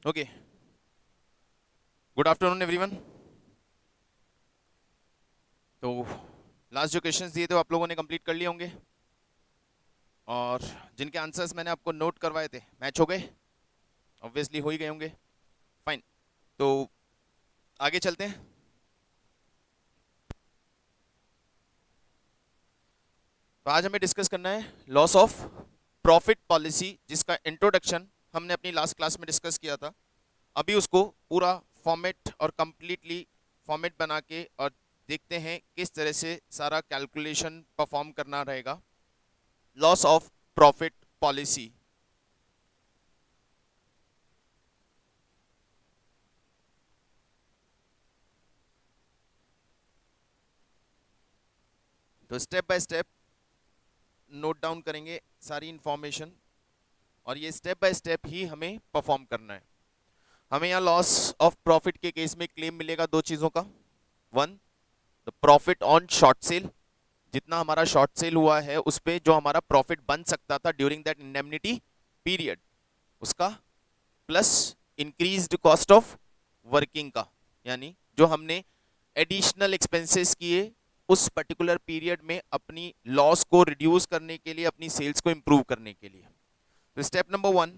Okay, good afternoon everyone. तो last जो questions दिए थे वो आप लोगों ने कंप्लीट कर लिए होंगे, और जिनके आंसर्स मैंने आपको नोट करवाए थे मैच हो गए, ऑब्वियसली हो ही गए होंगे। फाइन, तो आगे चलते हैं। तो आज हमें डिस्कस करना है लॉस ऑफ प्रॉफिट पॉलिसी, जिसका इंट्रोडक्शन हमने अपनी लास्ट क्लास में डिस्कस किया था। अभी उसको पूरा फॉर्मेट और कंप्लीटली फॉर्मेट बना के और देखते हैं किस तरह से सारा कैलकुलेशन परफॉर्म करना रहेगा लॉस ऑफ प्रॉफिट पॉलिसी। तो step by step note down करेंगे सारी इंफॉर्मेशन, और ये स्टेप बाय स्टेप ही हमें परफॉर्म करना है। हमें यहाँ लॉस ऑफ प्रॉफिट के केस में क्लेम मिलेगा दो चीज़ों का। One, the profit on short cell, जितना हमारा शॉर्ट सेल हुआ है उस पर जो हमारा प्रॉफिट बन सकता था ड्यूरिंग दैट इंडेमनिटी पीरियड, उसका, plus increased cost of working का, यानी जो हमने एडिशनल एक्सपेंसेस किए उस पर्टिकुलर पीरियड में अपनी लॉस को रिड्यूस करने के लिए, अपनी सेल्स को इंप्रूव करने के लिए। तो step number one,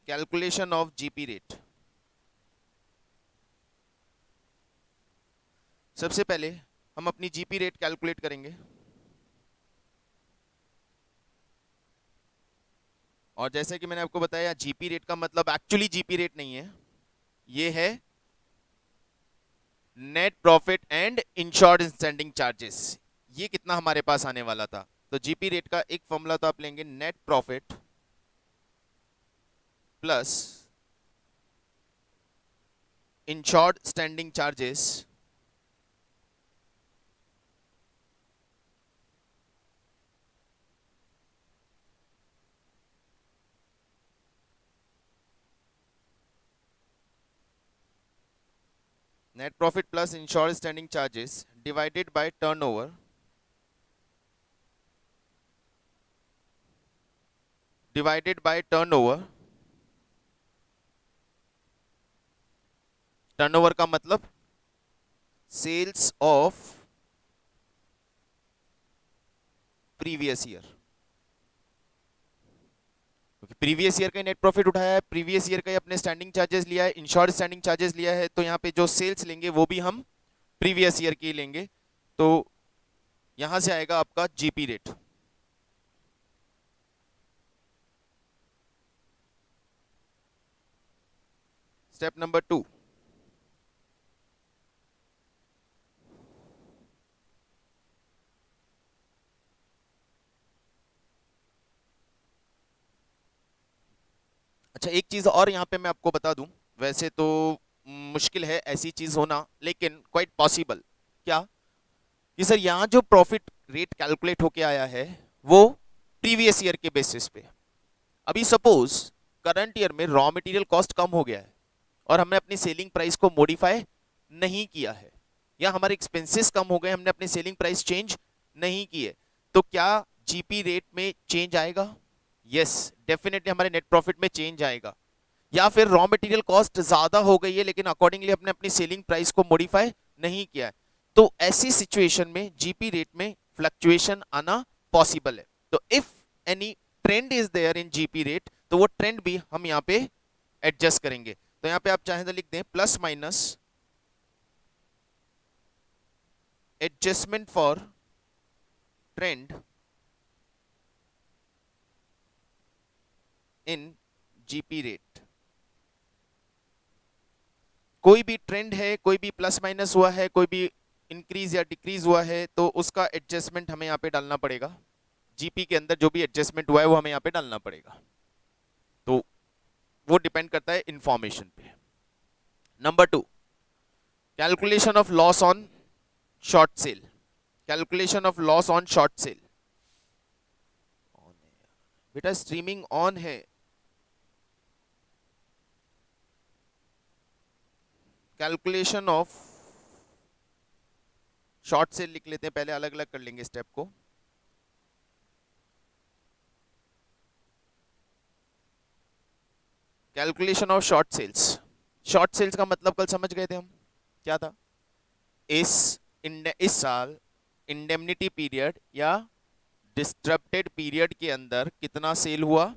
calculation of GP rate. सबसे पहले हम अपनी जीपी रेट कैलकुलेट करेंगे, और जैसे कि मैंने आपको बताया जीपी रेट का मतलब एक्चुअली जीपी रेट नहीं है, ये है net profit and insured standing charges. ये कितना हमारे पास आने वाला था। तो जीपी रेट का एक फॉर्मूला तो आप लेंगे net profit plus insured standing charges net profit plus insured standing charges divided by turnover divided by turnover. Turnover का मतलब सेल्स ऑफ प्रीवियस ईयर, क्योंकि प्रीवियस ईयर का नेट प्रॉफिट उठाया है, प्रीवियस ईयर का ही अपने स्टैंडिंग चार्जेस लिया है, इंश्योर्ड स्टैंडिंग चार्जेस लिया है, तो यहाँ पे जो सेल्स लेंगे वो भी हम प्रीवियस ईयर की लेंगे। तो यहां से आएगा आपका GP rate. Step number two, अच्छा एक चीज और यहाँ पे मैं आपको बता दूं, वैसे तो मुश्किल है ऐसी चीज होना, लेकिन क्वाइट पॉसिबल। क्या कि सर यहाँ जो प्रॉफिट रेट कैलकुलेट होके आया है वो प्रीवियस ईयर के बेसिस पे। अभी सपोज करंट ईयर में रॉ मटेरियल कॉस्ट कम हो गया है और हमने अपनी सेलिंग प्राइस को मॉडिफाई नहीं किया है, या हमारे एक्सपेंसेस कम हो गए, हमने अपनी सेलिंग प्राइस चेंज नहीं की है, तो क्या जीपी रेट में चेंज आएगा? यस, डेफिनेटली हमारे नेट प्रॉफिट में चेंज आएगा। या फिर रॉ मटेरियल कॉस्ट ज्यादा हो गई है लेकिन अकॉर्डिंगली हमने अपनी सेलिंग प्राइस को मॉडिफाई नहीं किया है, तो ऐसी सिचुएशन में जीपी रेट में फ्लक्चुएशन आना पॉसिबल है। तो if any trend is there in GP rate, तो वो ट्रेंड भी हम यहाँ पे एडजस्ट करेंगे। तो यहाँ पे आप चाहें तो लिख दें plus minus adjustment for trend in GP rate. कोई भी ट्रेंड है, कोई भी प्लस माइनस हुआ है, कोई भी इंक्रीज या डिक्रीज हुआ है, तो उसका एडजस्टमेंट हमें यहाँ पे डालना पड़ेगा। जीपी के अंदर जो भी एडजस्टमेंट हुआ है वो हमें यहाँ पे डालना पड़ेगा। तो वो डिपेंड करता है इंफॉर्मेशन पे। Number two, calculation of loss on short sale. Calculation of loss on short cell. बेटा स्ट्रीमिंग ऑन है। कैलकुलेशन ऑफ शॉर्ट सेल लिख लेते हैं, पहले अलग अलग कर लेंगे स्टेप को। Calculation of short sales. Short sales का मतलब कल समझ गए थे हम, क्या था? इस साल इंडेमनिटी पीरियड या डिस्ट्रप्टेड पीरियड के अंदर कितना सेल हुआ,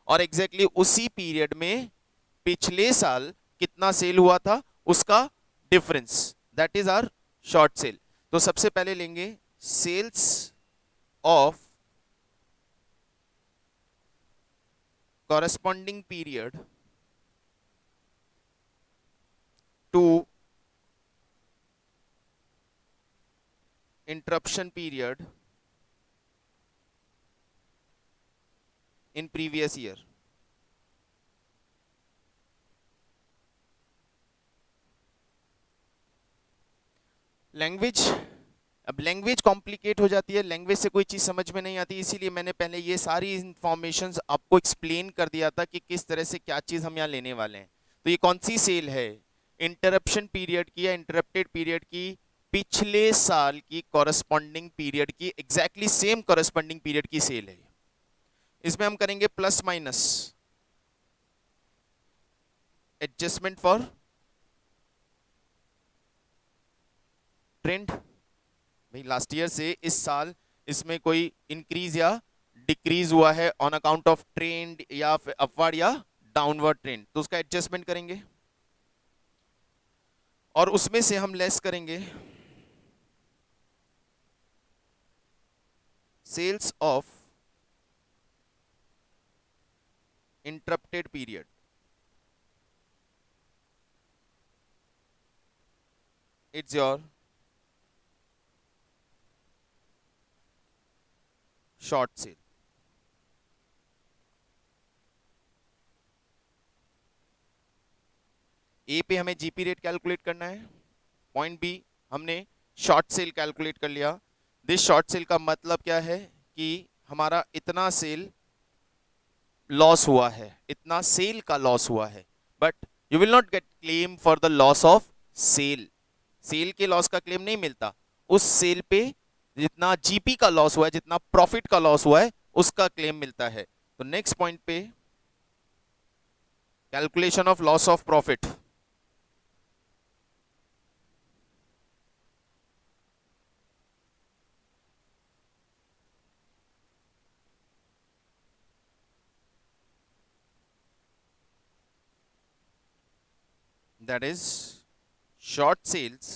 और एग्जैक्टली उसी पीरियड में पिछले साल कितना सेल हुआ था, उसका difference, that is our short sale. तो सबसे पहले लेंगे sales of corresponding period to interruption period in previous year। Language, अब लैंग्वेज कॉम्प्लिकेट हो जाती है, लैंग्वेज से कोई चीज समझ में नहीं आती, इसीलिए मैंने पहले ये सारी इंफॉर्मेशंस आपको एक्सप्लेन कर दिया था कि किस तरह से क्या चीज हम यहाँ लेने वाले हैं। तो ये कौन सी सेल है? इंटरप्शन पीरियड की या इंटरप्टेड पीरियड की पिछले साल की कॉरेस्पॉन्डिंग पीरियड की एग्जैक्टली सेम कॉरेस्पॉन्डिंग पीरियड की सेल है। इसमें हम करेंगे plus minus adjustment for trend. भाई लास्ट ईयर से इस साल इसमें कोई इंक्रीज या डिक्रीज हुआ है ऑन अकाउंट ऑफ ट्रेंड या अपवर्ड या डाउनवर्ड ट्रेंड, तो उसका एडजस्टमेंट करेंगे और उसमें से हम लेस करेंगे sales of interrupted period. It's your short sale. A पे हमें जीपी रेट कैलकुलेट करना है, पॉइंट बी हमने शॉर्ट सेल कैलकुलेट कर लिया। दिस शॉर्ट सेल का मतलब क्या है कि हमारा इतना सेल लॉस हुआ है, इतना सेल का लॉस हुआ है, but you will not get claim for the loss of sale. Sale के लॉस का क्लेम नहीं मिलता, उस सेल पे जितना जीपी का लॉस हुआ है, जितना प्रॉफिट का लॉस हुआ है, उसका क्लेम मिलता है। तो नेक्स्ट पॉइंट पे calculation of loss of profit. That is short sales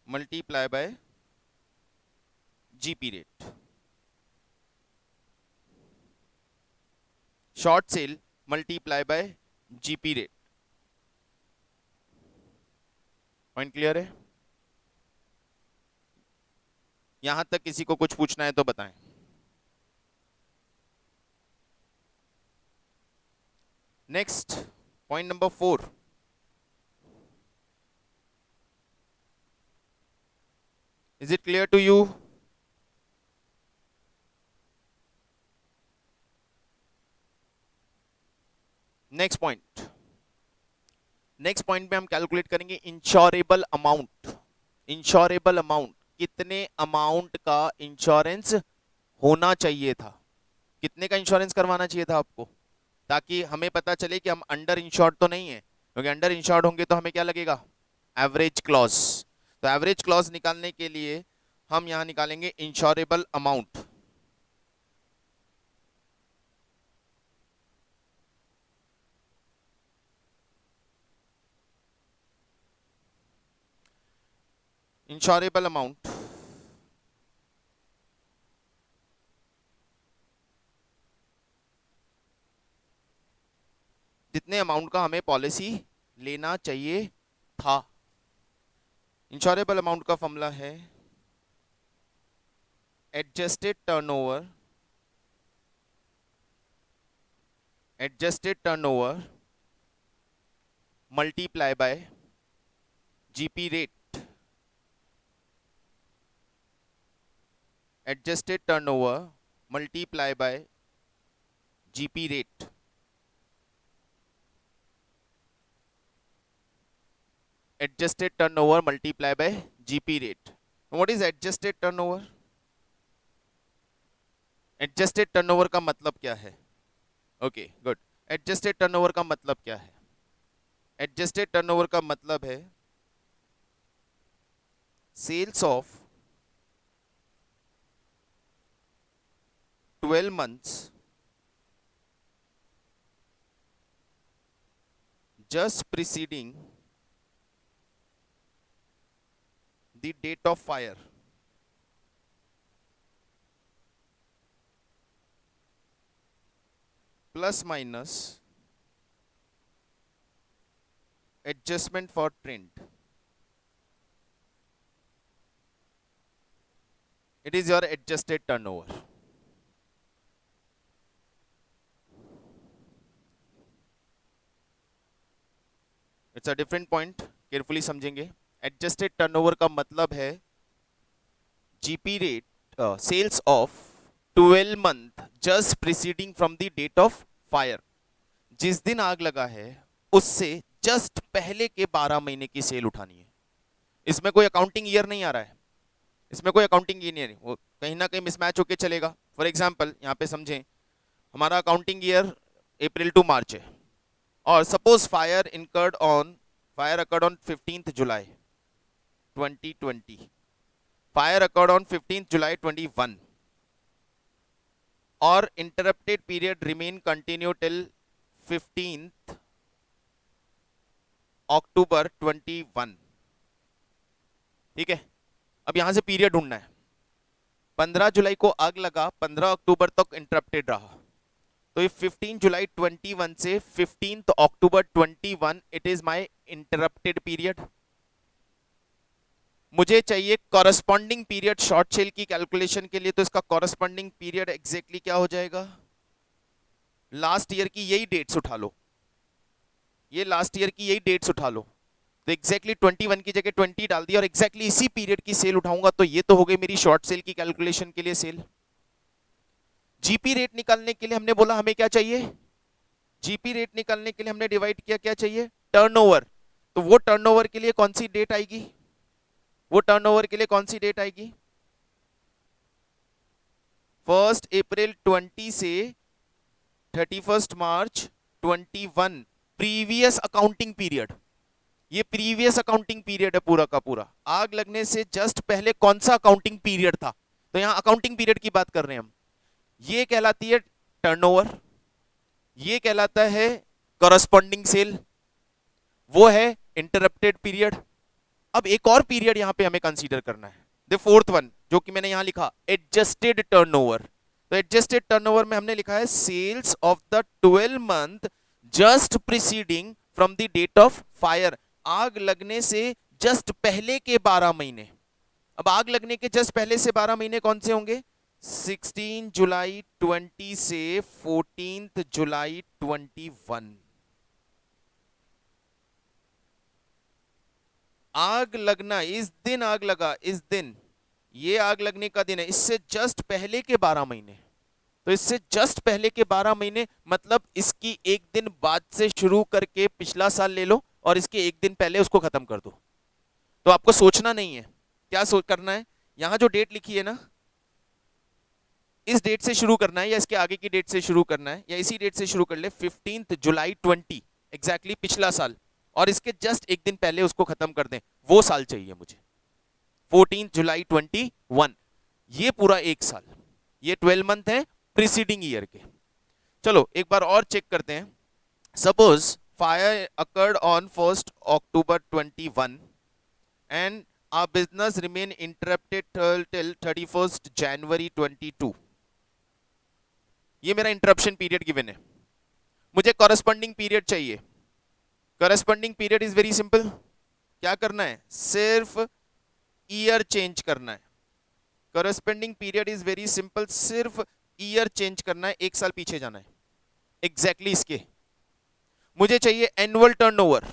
multiply by GP rate। Short sale multiply by GP rate. Point clear है? यहां तक किसी को कुछ पूछना है तो बताएं। Next point number 4, is it clear to you? Next point, next point में हम कैलकुलेट करेंगे इंश्योरेबल अमाउंट। इंश्योरेबल अमाउंट, कितने अमाउंट का इंश्योरेंस होना चाहिए था, कितने का इंश्योरेंस करवाना चाहिए था आपको, ताकि हमें पता चले कि हम अंडर इंश्योर्ड तो नहीं है, क्योंकि अंडर इंश्योर्ड होंगे तो हमें क्या लगेगा? Average clause. तो एवरेज क्लॉज निकालने के लिए हम यहां निकालेंगे इंश्योरेबल अमाउंट। इंश्योरेबल अमाउंट जितने अमाउंट का हमें पॉलिसी लेना चाहिए था। इंश्योरेबल अमाउंट का फॉर्मूला है adjusted turnover, adjusted turnover multiply by GP rate. Adjusted turnover multiply by GP rate. adjusted turnover multiplied by GP rate. What is adjusted turnover? Adjusted turnover का मतलब क्या है? Okay good. एडजस्टेड टर्नओवर का मतलब क्या है? Adjusted turnover का मतलब है sales of 12 months just preceding the date of fire plus minus adjustment for trend. It is your adjusted turnover. It's a different point. Carefully समझेंगे. Adjusted turnover का मतलब है GP rate, sales of 12 month just preceding from the date of fire. जिस दिन आग लगा है उससे जस्ट पहले के 12 महीने की सेल उठानी है. इसमें कोई अकाउंटिंग ईयर नहीं आ रहा है. इसमें कोई अकाउंटिंग ईयर नहीं, वो कहीं ना कहीं मिसमैच होके चलेगा. फॉर एग्जांपल यहाँ पे समझें, हमारा अकाउंटिंग ईयर अप्रैल टू मार्च है और suppose fire occurred on 15th July 2020. Fire occurred on 15th July 21 और interrupted period remain continue till 15th October 21. ठीक है, अब यहां से पीरियड ढूंढना है. 15 जुलाई को आग लगा, 15 अक्टूबर तक इंटरप्टेड रहा, तो ये 15 जुलाई 21 से 15th October 21 it is my interrupted period. मुझे चाहिए कॉरस्पॉन्डिंग पीरियड शॉर्ट सेल की कैलकुलेशन के लिए, तो इसका कॉरस्पॉन्डिंग पीरियड एग्जैक्टली क्या हो जाएगा? लास्ट ईयर की यही डेट्स उठा लो, ये लास्ट ईयर की यही डेट्स उठा लो, तो एग्जैक्टली 21 की जगह 20 डाल दिया और एग्जैक्टली इसी पीरियड की सेल उठाऊंगा, तो ये तो हो गई मेरी शॉर्ट सेल की कैलकुलेशन के लिए सेल. जीपी रेट निकालने के लिए हमने बोला हमें क्या चाहिए? जीपी रेट निकालने के लिए हमने डिवाइड किया, क्या चाहिए? टर्नओवर. तो वो टर्नओवर के लिए कौन सी डेट आएगी? वो टर्नओवर के लिए कौन सी डेट आएगी? 1 अप्रैल 20 से 31 मार्च 21, प्रीवियस अकाउंटिंग पीरियड. ये प्रीवियस अकाउंटिंग पीरियड है पूरा का पूरा. आग लगने से जस्ट पहले कौन सा अकाउंटिंग पीरियड था? तो यहां अकाउंटिंग पीरियड की बात कर रहे हैं हम. ये कहलाती है टर्नओवर, ये कहलाता है कॉरस्पॉन्डिंग सेल, वो है इंटरप्टेड पीरियड. अब एक और पीरियड यहां पे हमें कंसीडर करना है, द फोर्थ वन, जो कि मैंने यहां लिखा एडजस्टेड टर्नओवर. तो एडजस्टेड टर्नओवर में हमने लिखा है sales of the 12 month just preceding from the date of fire. आग लगने से जस्ट पहले के 12 महीने. अब आग लगने के जस्ट पहले से 12 महीने कौन से होंगे? 16 जुलाई 20 से 14th जुलाई 21. आग लगना, इस दिन आग लगा, इस दिन, ये आग लगने का दिन है, इससे जस्ट पहले के 12 महीने. तो इससे जस्ट पहले के 12 महीने मतलब इसकी एक दिन बाद से शुरू करके पिछला साल ले लो और इसके एक दिन पहले उसको खत्म कर दो. तो आपको सोचना नहीं है, क्या सोच करना है? यहां जो डेट लिखी है ना, इस डेट से शुरू करना है या इसके आगे की डेट से शुरू करना है, या इसी डेट से शुरू कर ले, 15th जुलाई 20 एग्जैक्टली पिछला साल, और इसके जस्ट एक दिन पहले उसको खत्म कर दें, वो साल चाहिए मुझे 14 जुलाई 21. ये पूरा एक साल, ये 12 मंथ है प्रीसीडिंग ईयर के. चलो एक बार और चेक करते हैं. Suppose fire occurred on 1st October 21 and our business remain interrupted till 31st January 22. ये मेरा इंटरप्शन पीरियड गिवन है. मुझे कॉरस्पॉन्डिंग पीरियड चाहिए. Corresponding period is very simple. क्या करना है? सिर्फ ईयर चेंज करना है. Corresponding period is very simple, सिर्फ ईयर चेंज करना है, एक साल पीछे जाना है. एग्जैक्टली इसके मुझे चाहिए एनुअल टर्नओवर.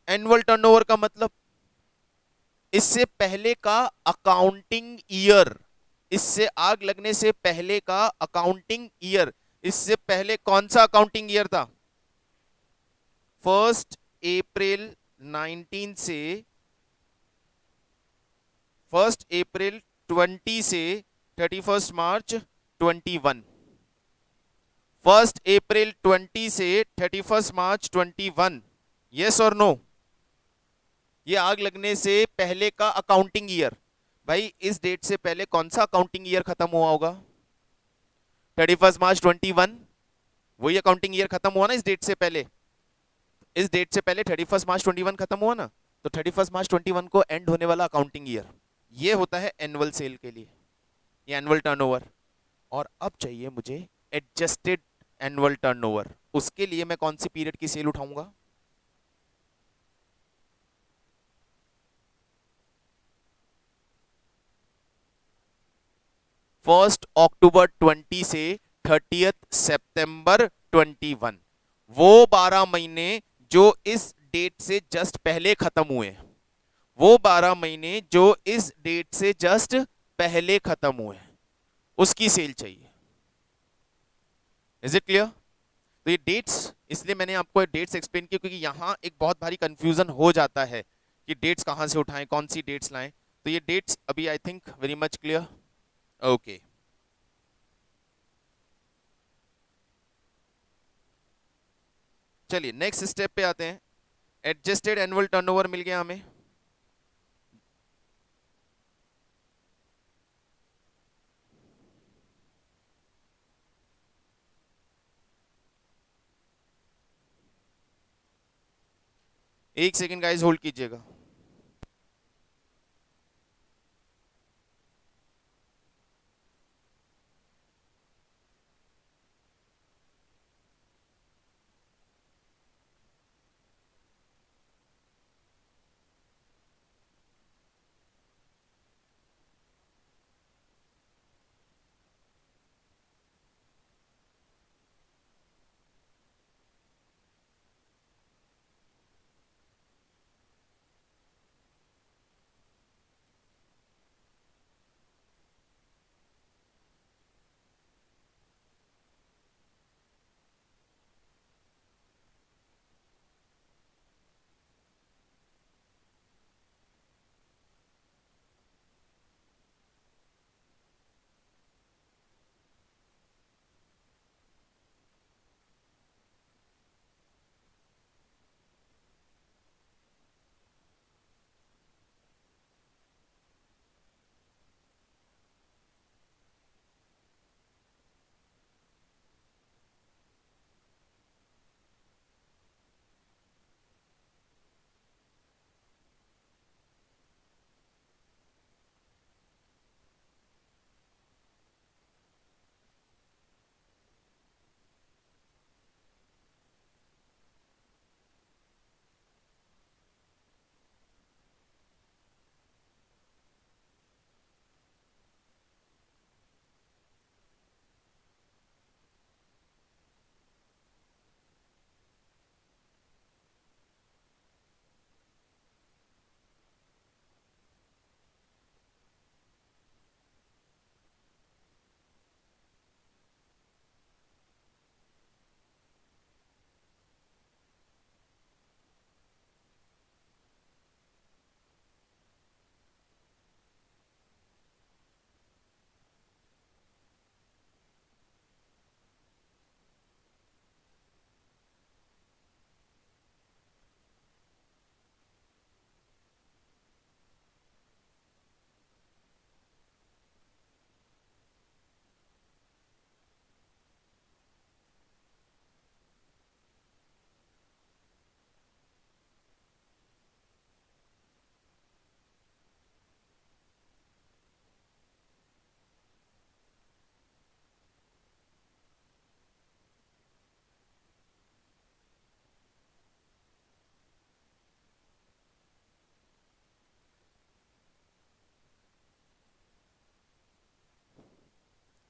एनुअल टर्नओवर का मतलब इससे पहले का अकाउंटिंग ईयर, इससे आग लगने से पहले का अकाउंटिंग ईयर. इससे पहले कौन सा अकाउंटिंग ईयर था? 1 अप्रैल 19 से 1 अप्रैल 20 से 31 मार्च 21, 1 अप्रैल 20 से 31 मार्च 21, यस और नो? ये आग लगने से पहले का अकाउंटिंग ईयर। भाई इस डेट से पहले कौन सा अकाउंटिंग ईयर खत्म हुआ होगा? 31 मार्च 21, वही अकाउंटिंग ईयर खत्म हुआ ना इस डेट से पहले। इस डेट से पहले 31 मार्च 21 खत्म हुआ ना, तो 31 मार्च 21 को एंड होने वाला अकाउंटिंग ईयर ये होता है एनुअल सेल के लिए, ये एनुअल टर्नओवर। और अब चाहिए मुझे एडजस्टेड एनुअल टर्नओवर, उसके लिए मैं कौन सी पीरियड की सेल उठाऊंगा? 1 अक्टूबर 20 से 30 सितंबर 21, वो 12 महीने जो इस डेट से जस्ट पहले खत्म हुए, वो 12 महीने जो इस डेट से जस्ट पहले खत्म हुए, उसकी सेल चाहिए। Is it clear? तो ये डेट्स, इसलिए मैंने आपको डेट्स एक्सप्लेन किया क्योंकि यहां एक बहुत भारी कंफ्यूजन हो जाता है कि डेट्स कहां से उठाएं, कौन सी डेट्स लाएं। तो ये डेट्स अभी I think very much clear. Okay, चलिए नेक्स्ट स्टेप पे आते हैं। एडजस्टेड एनुअल टर्नओवर मिल गया हमें। एक सेकेंड गाइस होल्ड कीजिएगा।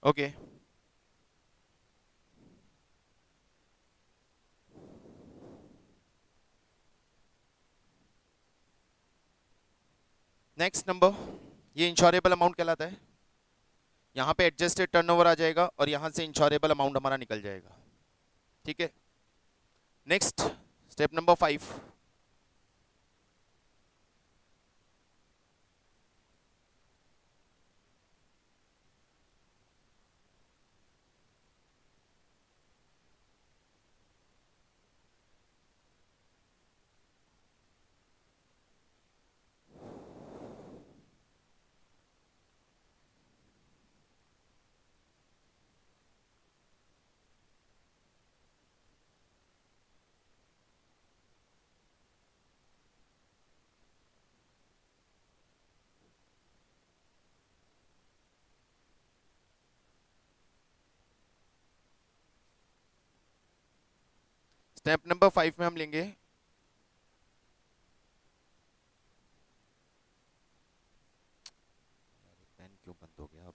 ओके, नेक्स्ट नंबर, ये इंश्योरेबल अमाउंट कहलाता है। यहाँ पे एडजस्टेड टर्नओवर आ जाएगा और यहाँ से इंश्योरेबल अमाउंट हमारा निकल जाएगा। ठीक है, next step number 5। Step number 5 में हम लेंगे पेन क्यों बंद हो गया अब।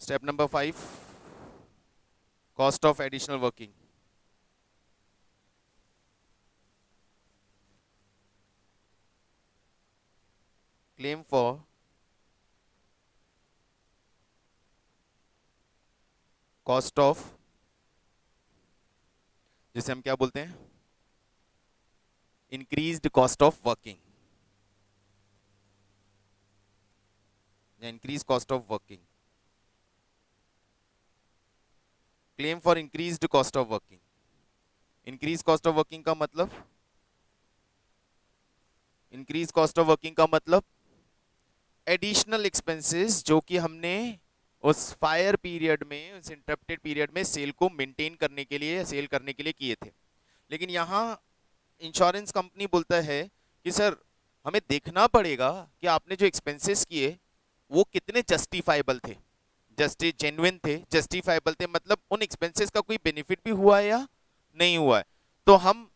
Step number 5, cost of additional working. Claim for cost of, जिसे हम क्या बोलते हैं, इंक्रीज्ड कॉस्ट ऑफ वर्किंग या increase cost of working. Claim for increased cost of working. Increase cost of working का मतलब, इंक्रीज कॉस्ट ऑफ वर्किंग का मतलब एडिशनल एक्सपेंसेस जो कि हमने उस फायर पीरियड में, उस इंटरप्टेड पीरियड में सेल को मेंटेन करने के लिए, सेल करने के लिए किए थे। लेकिन यहाँ इंश्योरेंस कंपनी बोलता है कि सर हमें देखना पड़ेगा कि आपने जो एक्सपेंसेस किए वो कितने जस्टिफाइबल थे, जेन्युइन थे, जस्टिफाइबल थे, मतलब उन एक्सपेंसेस का कोई बेनिफिट भी हुआ है या नहीं हुआ है। तो हम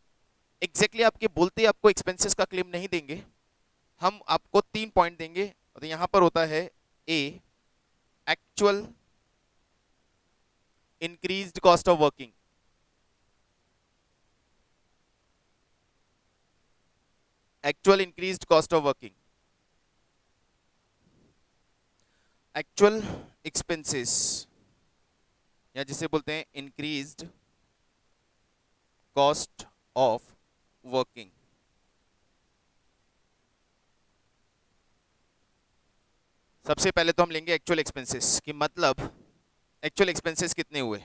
एग्जैक्टली आपके बोलते आपको एक्सपेंसेस का क्लेम नहीं देंगे, हम आपको 3 पॉइंट देंगे। तो यहां पर होता है a, actual increased cost of working. Actual increased cost of working, actual expenses या जिसे बोलते हैं इंक्रीज्ड कॉस्ट ऑफ वर्किंग। सबसे पहले तो हम लेंगे एक्चुअल एक्सपेंसेस कि मतलब एक्चुअल एक्सपेंसेस कितने हुए,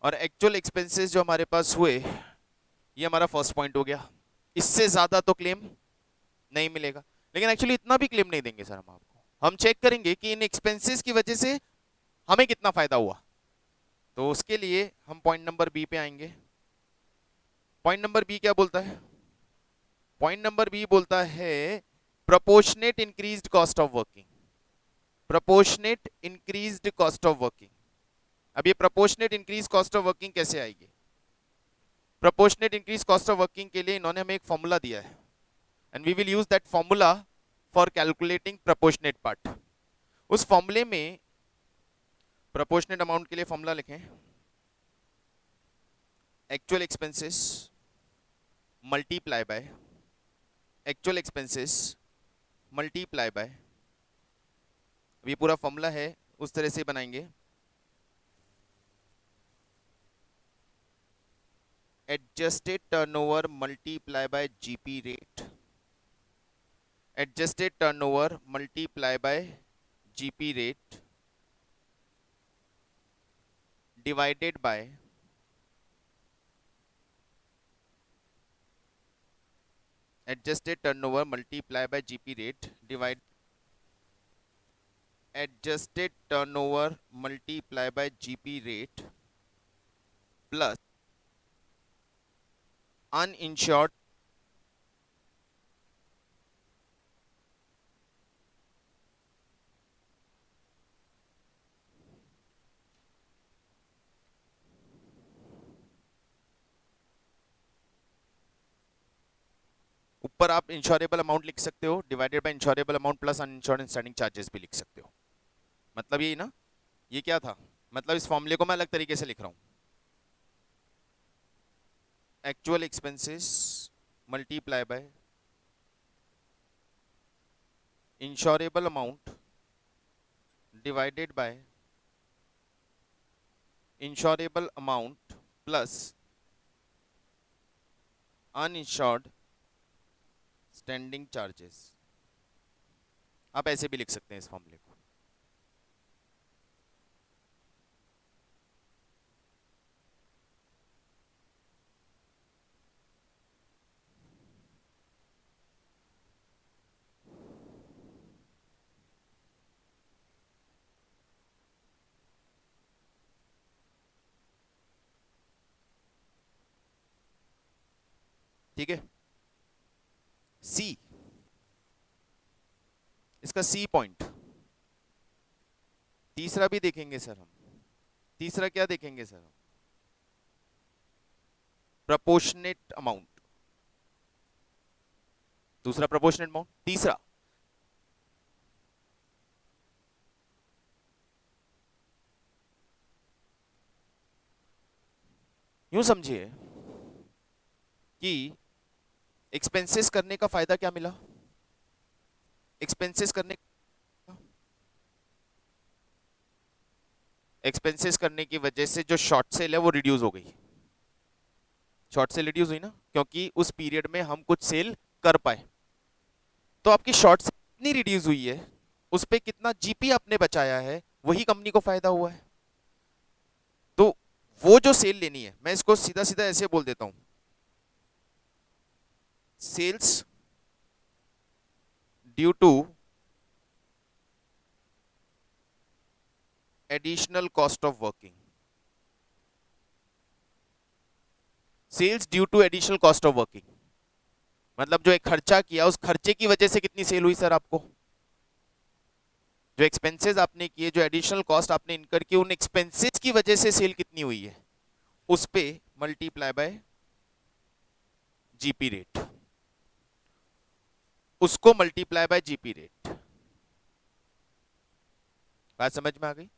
और एक्चुअल एक्सपेंसेस जो हमारे पास हुए ये हमारा फर्स्ट पॉइंट हो गया। इससे ज्यादा तो क्लेम नहीं मिलेगा, लेकिन एक्चुअली इतना भी क्लेम नहीं देंगे सर हम आपको। हम चेक करेंगे कि इन एक्सपेंसेस की वजह से हमें कितना फायदा हुआ। तो उसके लिए हम पॉइंट नंबर बी पे आएंगे। पॉइंट नंबर बी क्या बोलता है? पॉइंट नंबर बी बोलता है proportionate increased cost of working. Proportionate increased cost of working. अब ये proportionate increase cost of working कैसे आएगी? Proportionate increase cost of working के लिए इन्होंने हमें एक फॉर्मूला दिया है, and we will use that formula for calculating proportionate part. उस फॉर्मूले में प्रोपोर्शनेट अमाउंट के लिए फॉर्मूला लिखें, actual expenses multiply by actual expenses multiply by, ये पूरा फॉर्मूला है, उस तरह से बनाएंगे। Adjusted turnover multiply by GP rate, adjusted turnover multiply by GP rate divided by adjusted turnover multiply by GP rate divide adjusted turnover multiply by GP rate plus uninsured ऊपर आप insurable amount लिख सकते हो, divided by insurable amount plus uninsured standing charges भी लिख सकते हो। मतलब यही ना, ये क्या था, मतलब इस फॉर्मूले को मैं अलग तरीके से लिख रहा हूं। Actual expenses multiply by insurable amount divided by insurable amount plus uninsured standing charges. आप ऐसे भी लिख सकते हैं इस फॉर्मूले को। ठीक है, सी इसका सी पॉइंट। तीसरा भी देखेंगे सर हम। तीसरा क्या देखेंगे सर हम? Proportionate amount. दूसरा प्रपोर्शनेट अमाउंट, तीसरा यूं समझिए कि एक्सपेंसेस करने का फायदा क्या मिला? एक्सपेंसेस करने एक्सपेंसेस करने की वजह से जो शॉर्ट सेल है वो रिड्यूस हो गई। शॉर्ट सेल रिड्यूस हुई ना, क्योंकि उस पीरियड में हम कुछ सेल कर पाए। तो आपकी शॉर्ट सेल कितनी रिड्यूस हुई है, उस पे कितना जीपी आपने बचाया है, वही कंपनी को फायदा हुआ है। तो वो जो सेल लेनी है, मैं इसको सीधा सीधा ऐसे बोल देता हूं, sales due to additional cost of working. Sales due to additional cost of working मतलब जो एक खर्चा किया, उस खर्चे की वजह से कितनी सेल हुई सर आपको? जो एक्सपेंसेस आपने किए, जो एडिशनल कॉस्ट आपने इनकर की, उन एक्सपेंसेस की वजह से सेल कितनी हुई है, उस पे मल्टीप्लाई बाय जीपी रेट, उसको मल्टीप्लाई बाय जीपी रेट। बात समझ में आ गई?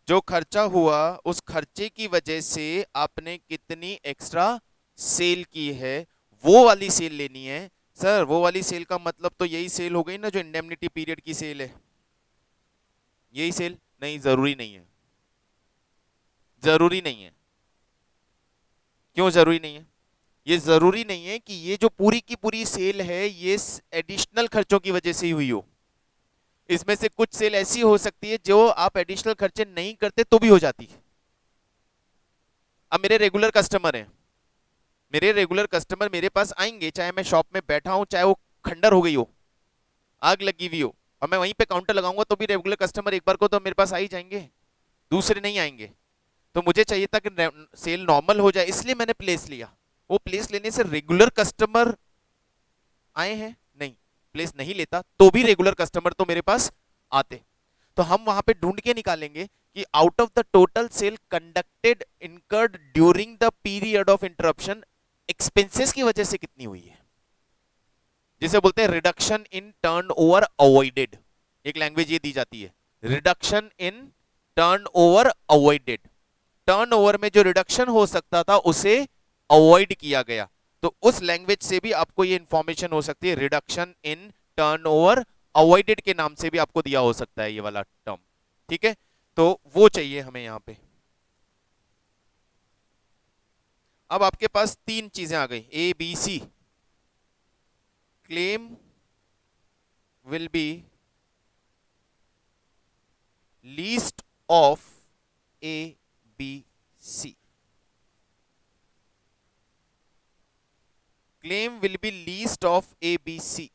जो खर्चा हुआ, उस खर्चे की वजह से आपने कितनी एक्स्ट्रा सेल की है, वो वाली सेल लेनी है सर। वो वाली सेल का मतलब तो यही सेल हो गई ना जो इंडेमनिटी पीरियड की सेल है, यही सेल? नहीं, जरूरी नहीं है। जरूरी नहीं है। क्यों जरूरी नहीं है? ये जरूरी नहीं है कि ये जो पूरी की पूरी सेल है ये एडिशनल खर्चों की वजह से ही हुई हो। इसमें से कुछ सेल ऐसी हो सकती है जो आप एडिशनल खर्चे नहीं करते तो भी हो जाती है। अब मेरे रेगुलर कस्टमर हैं, मेरे रेगुलर कस्टमर मेरे पास आएंगे, चाहे मैं शॉप में बैठा हूं, चाहे वो खंडर हो गई हो, आग लगी हुई हो, और मैं वहीं पे काउंटर लगाऊंगा तो भी रेगुलर कस्टमर एक बार को तो मेरे पास आ ही जाएंगे, दूसरे नहीं आएंगे। तो मुझे चाहिए था कि सेल नॉर्मल हो जाए, इसलिए मैंने प्लेस लिया। वो प्लेस लेने से रेगुलर कस्टमर आए हैं? नहीं। प्लेस नहीं लेता तो भी रेगुलर कस्टमर तो मेरे पास आते। तो हम वहां पे ढूंढ के निकालेंगे कि out of the total sale conducted incurred during the period of interruption, expenses की वजह से कितनी हुई है, जिसे बोलते हैं रिडक्शन इन टर्नओवर अवॉइडेड। एक लैंग्वेज ये दी जाती है, reduction in turnover avoided. Turnover में जो रिडक्शन हो सकता था उसे अवॉइड किया गया, तो उस लैंग्वेज से भी आपको ये इंफॉर्मेशन हो सकती है। रिडक्शन इन टर्नओवर अवॉइडेड के नाम से भी आपको दिया हो सकता है ये वाला टर्म। ठीक है, तो वो चाहिए हमें यहां पे। अब आपके पास तीन चीजें आ गई, A B C. Claim will be least of A B C. Claim will be least of A B C.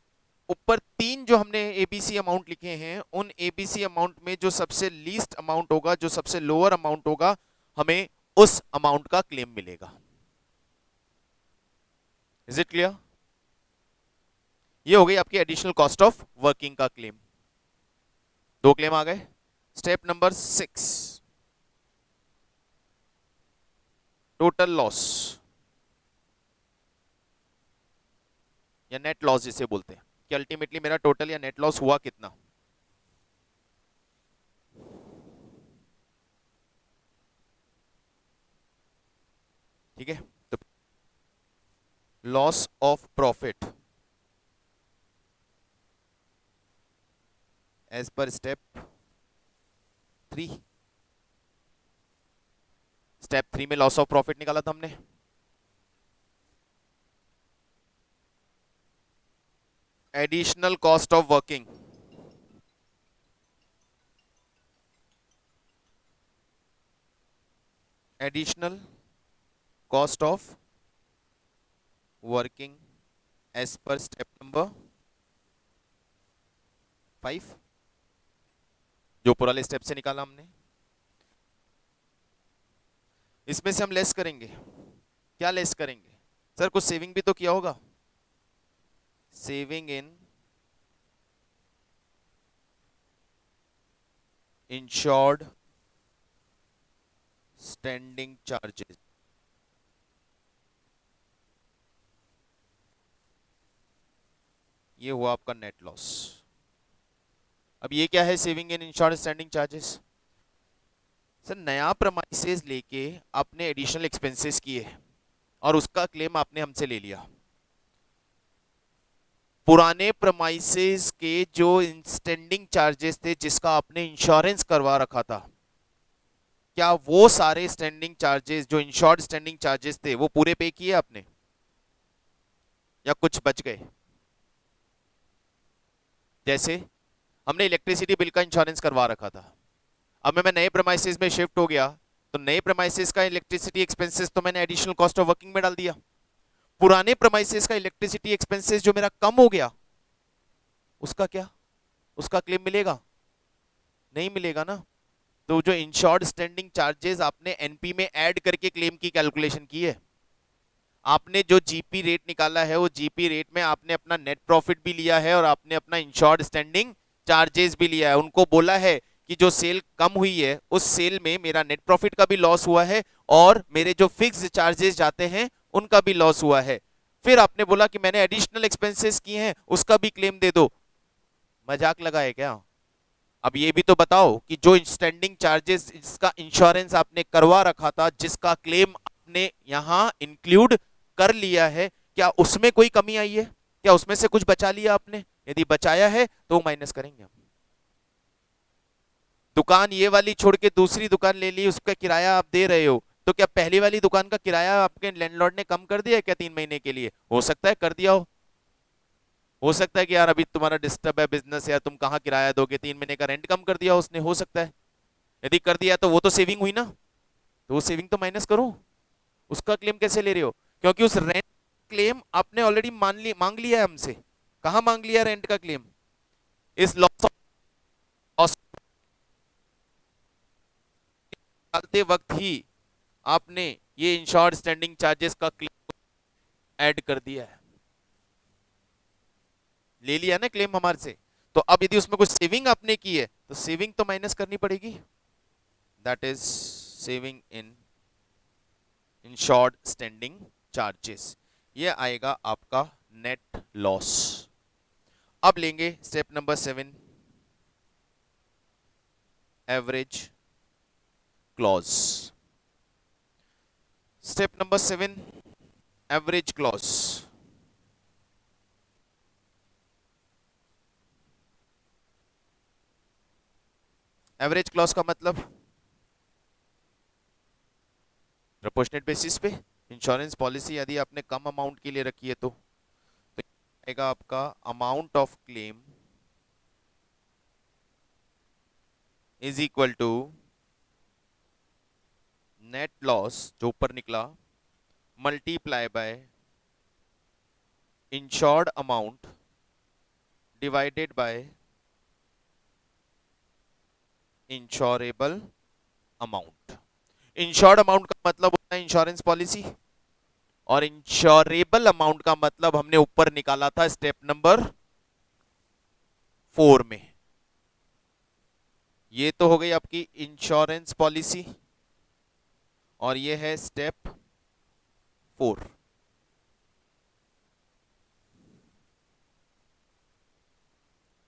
ऊपर तीन जो हमने एबीसी अमाउंट लिखे हैं, उन एबीसी अमाउंट में जो सबसे लीस्ट अमाउंट होगा, जो सबसे लोअर अमाउंट होगा, हमें उस अमाउंट का क्लेम मिलेगा। Is it clear? ये हो गई आपकी एडिशनल कॉस्ट ऑफ वर्किंग का क्लेम। दो क्लेम आ गए। स्टेप नंबर 6, टोटल लॉस या नेट लॉस जिसे बोलते हैं, कि अल्टीमेटली मेरा टोटल या नेट लॉस हुआ कितना। ठीक है, तो लॉस ऑफ प्रॉफिट एज पर स्टेप 3। स्टेप 3 में लॉस ऑफ प्रॉफिट निकाला था हमने। Additional cost of working, additional cost of working as पर स्टेप नंबर 5, जो पुराने स्टेप से निकाला हमने। इसमें से हम लेस करेंगे। क्या लेस करेंगे सर? कुछ सेविंग भी तो किया होगा। Saving in insured standing charges, ये हुआ आपका नेट लॉस। अब ये क्या है, saving in insured standing charges? Sir नया प्रमाइसेस लेके आपने एडिशनल एक्सपेंसेस किए और उसका क्लेम आपने हमसे ले लिया। पुराने प्रमाइसेस के जो स्टैंडिंग चार्जेस थे जिसका आपने इंश्योरेंस करवा रखा था, क्या वो सारे स्टैंडिंग चार्जेस जो इंश्योर्ड स्टैंडिंग चार्जेस थे वो पूरे पे किए आपने, या कुछ बच गए? जैसे हमने इलेक्ट्रिसिटी बिल का इंश्योरेंस करवा रखा था, अब मैं नए प्रेमाइसेस में शिफ्ट हो गया, तो नए प्रेमाइसेस का इलेक्ट्रिसिटी एक्सपेंसेस तो मैंने एडिशनल कॉस्ट ऑफ वर्किंग में डाल दिया। पुराने प्रेमाइसेस का इलेक्ट्रिसिटी एक्सपेंसेस जो मेरा कम हो गया, उसका क्या, उसका क्लेम मिलेगा? नहीं मिलेगा ना। तो जो इंश्योर्ड स्टैंडिंग चार्जेस आपने एनपी में ऐड करके क्लेम की कैलकुलेशन की है, आपने जो जीपी रेट निकाला है वो जीपी रेट में आपने अपना नेट प्रॉफिट भी लिया है और आपने अपना इंश्योर्ड स्टैंडिंग चार्जेस भी लिया है। उनको बोला है कि जो सेल कम हुई है उस सेल में मेरा नेट प्रॉफिट का भी लॉस हुआ है और मेरे जो फिक्स चार्जेस जाते हैं उनका भी लॉस हुआ है। फिर आपने बोला कि मैंने एडिशनल एक्सपेंसेस किए हैं उसका भी क्लेम दे दो। मजाक लगा है क्या? अब ये भी तो बताओ कि जो स्टैंडिंग चार्जेस जिसका इंश्योरेंस आपने करवा रखा था, जिसका क्लेम आपने यहां इंक्लूड कर लिया है, क्या उसमें कोई कमी आई है? क्या उसमें से कुछ बचा लिया आपने? यदि बचाया है तो माइनस करेंगे हम। दुकान ये वाली छोड़ के दूसरी दुकान ले ली, उसका किराया आप दे रहे हो, तो क्या पहली वाली दुकान का किराया आपके लैंडलॉर्ड ने कम कर दिया है क्या 3 महीने के लिए? हो सकता है कर दिया हो सकता है कि यार अभी तुम्हारा डिस्टर्ब है बिजनेस, या तुम कहाँ किराया दोगे, 3 महीने का रेंट कम कर दिया उसने, हो सकता है। यदि कर दिया तो वो तो सेविंग हुई ना, तो वो सेविंग तो माइनस करो। उसका क्लेम कैसे ले रहे हो? क्योंकि उस रेंट क्लेम आपने ऑलरेडी मांग लिया है हमसे। कहाँ मांग लिया रेंट का क्लेम? इस लॉस ऑफ डालते वक्त ही आपने ये इंश्योर्ड स्टैंडिंग चार्जेस का क्लेम ऐड कर दिया है, ले लिया ना क्लेम हमारे से। तो अब यदि उसमें कुछ सेविंग आपने की है तो सेविंग तो माइनस करनी पड़ेगी। That is saving in insured standing charges, ये आएगा आपका नेट लॉस। अब लेंगे step number 7, average clause. Step number 7, average clause. Average clause का मतलब प्रोपोर्शनेट बेसिस पे इंश्योरेंस पॉलिसी यदि आपने कम अमाउंट के लिए रखी है तो आएगा आपका amount of claim is equal to net loss जो ऊपर निकला multiply by insured amount divided by insurable amount. Insured amount का मतलब होता है इंश्योरेंस पॉलिसी, और इंश्योरेबल अमाउंट का मतलब हमने ऊपर निकाला था स्टेप नंबर 4 में। ये तो हो गई आपकी इंश्योरेंस पॉलिसी और ये है step 4।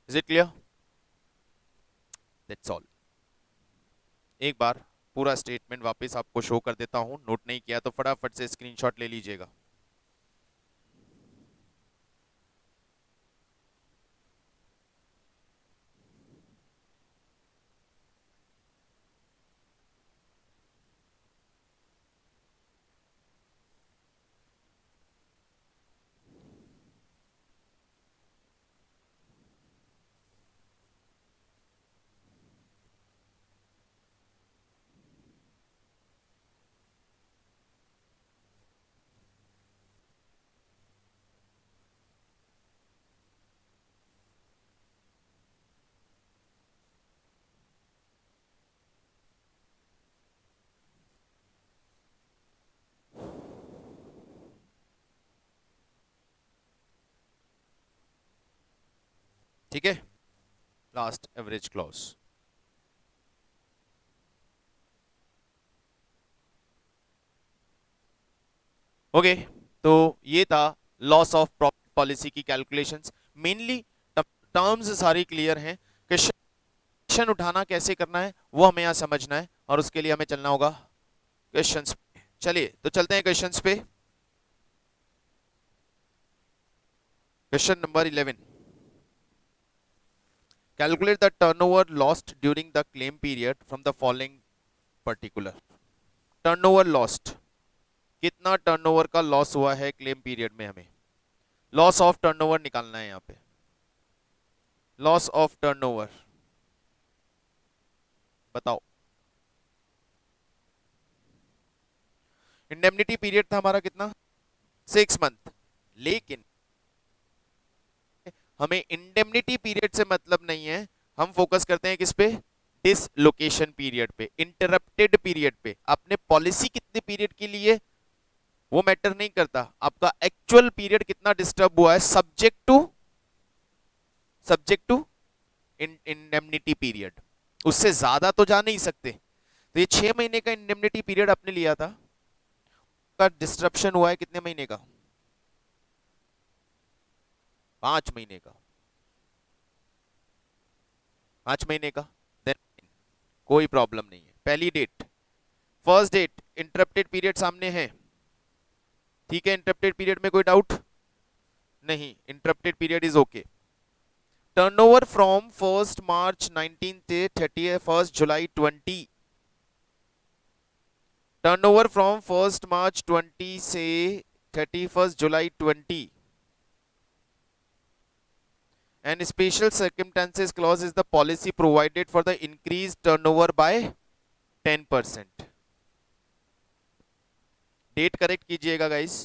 Is it clear? That's all. एक बार पूरा स्टेटमेंट वापस आपको शो कर देता हूं, नोट नहीं किया तो फटाफट से स्क्रीनशॉट ले लीजिएगा। ठीक है, लास्ट एवरेज क्लॉज। ओके, तो ये था लॉस ऑफ प्रॉफिट पॉलिसी की कैलकुलेशंस। मेनली टर्म्स सारी क्लियर हैं, क्वेश्चन उठाना कैसे करना है वो हमें यहाँ समझना है, और उसके लिए हमें चलना होगा क्वेश्चंस पे। चलिए तो चलते हैं क्वेश्चंस पे। Question number 11, calculate the turnover lost during the claim period from the following particular. Turnover lost, कितना टर्नओवर का लॉस हुआ है क्लेम पीरियड में, हमें लॉस ऑफ टर्नओवर निकालना है यहाँ पे। लॉस ऑफ टर्नओवर बताओ। इंडेमनिटी पीरियड था हमारा कितना, 6 मंथ, लेकिन हमें इंडेमनिटी पीरियड से मतलब नहीं है, हम फोकस करते हैं किस पे, डिसलोकेशन पीरियड पे, इंटरप्टेड पीरियड पे। आपने पॉलिसी कितने पीरियड की लिए वो मैटर नहीं करता, आपका एक्चुअल पीरियड कितना डिस्टर्ब हुआ है, सब्जेक्ट टू इंडेमनिटी पीरियड। उससे ज्यादा तो जा नहीं सकते। तो ये 6 महीने का इंडेमनिटी पीरियड आपने लिया था, का डिस्ट्रप्शन हुआ है कितने महीने का, 5 महीने का, 5 महीने का। देन कोई प्रॉब्लम नहीं है। पहली date, first date, interrupted period सामने है, ठीक है, इंटरप्टेड पीरियड में कोई डाउट नहीं, interrupted period is okay. Turnover from 1 मार्च 19 से 31 जुलाई 20, टर्नओवर फ्रॉम 1 मार्च 20 से 31 जुलाई 20, and special circumstances clause is the policy provided for the increased turnover by 10%। Date correct कीजिएगा गाइस,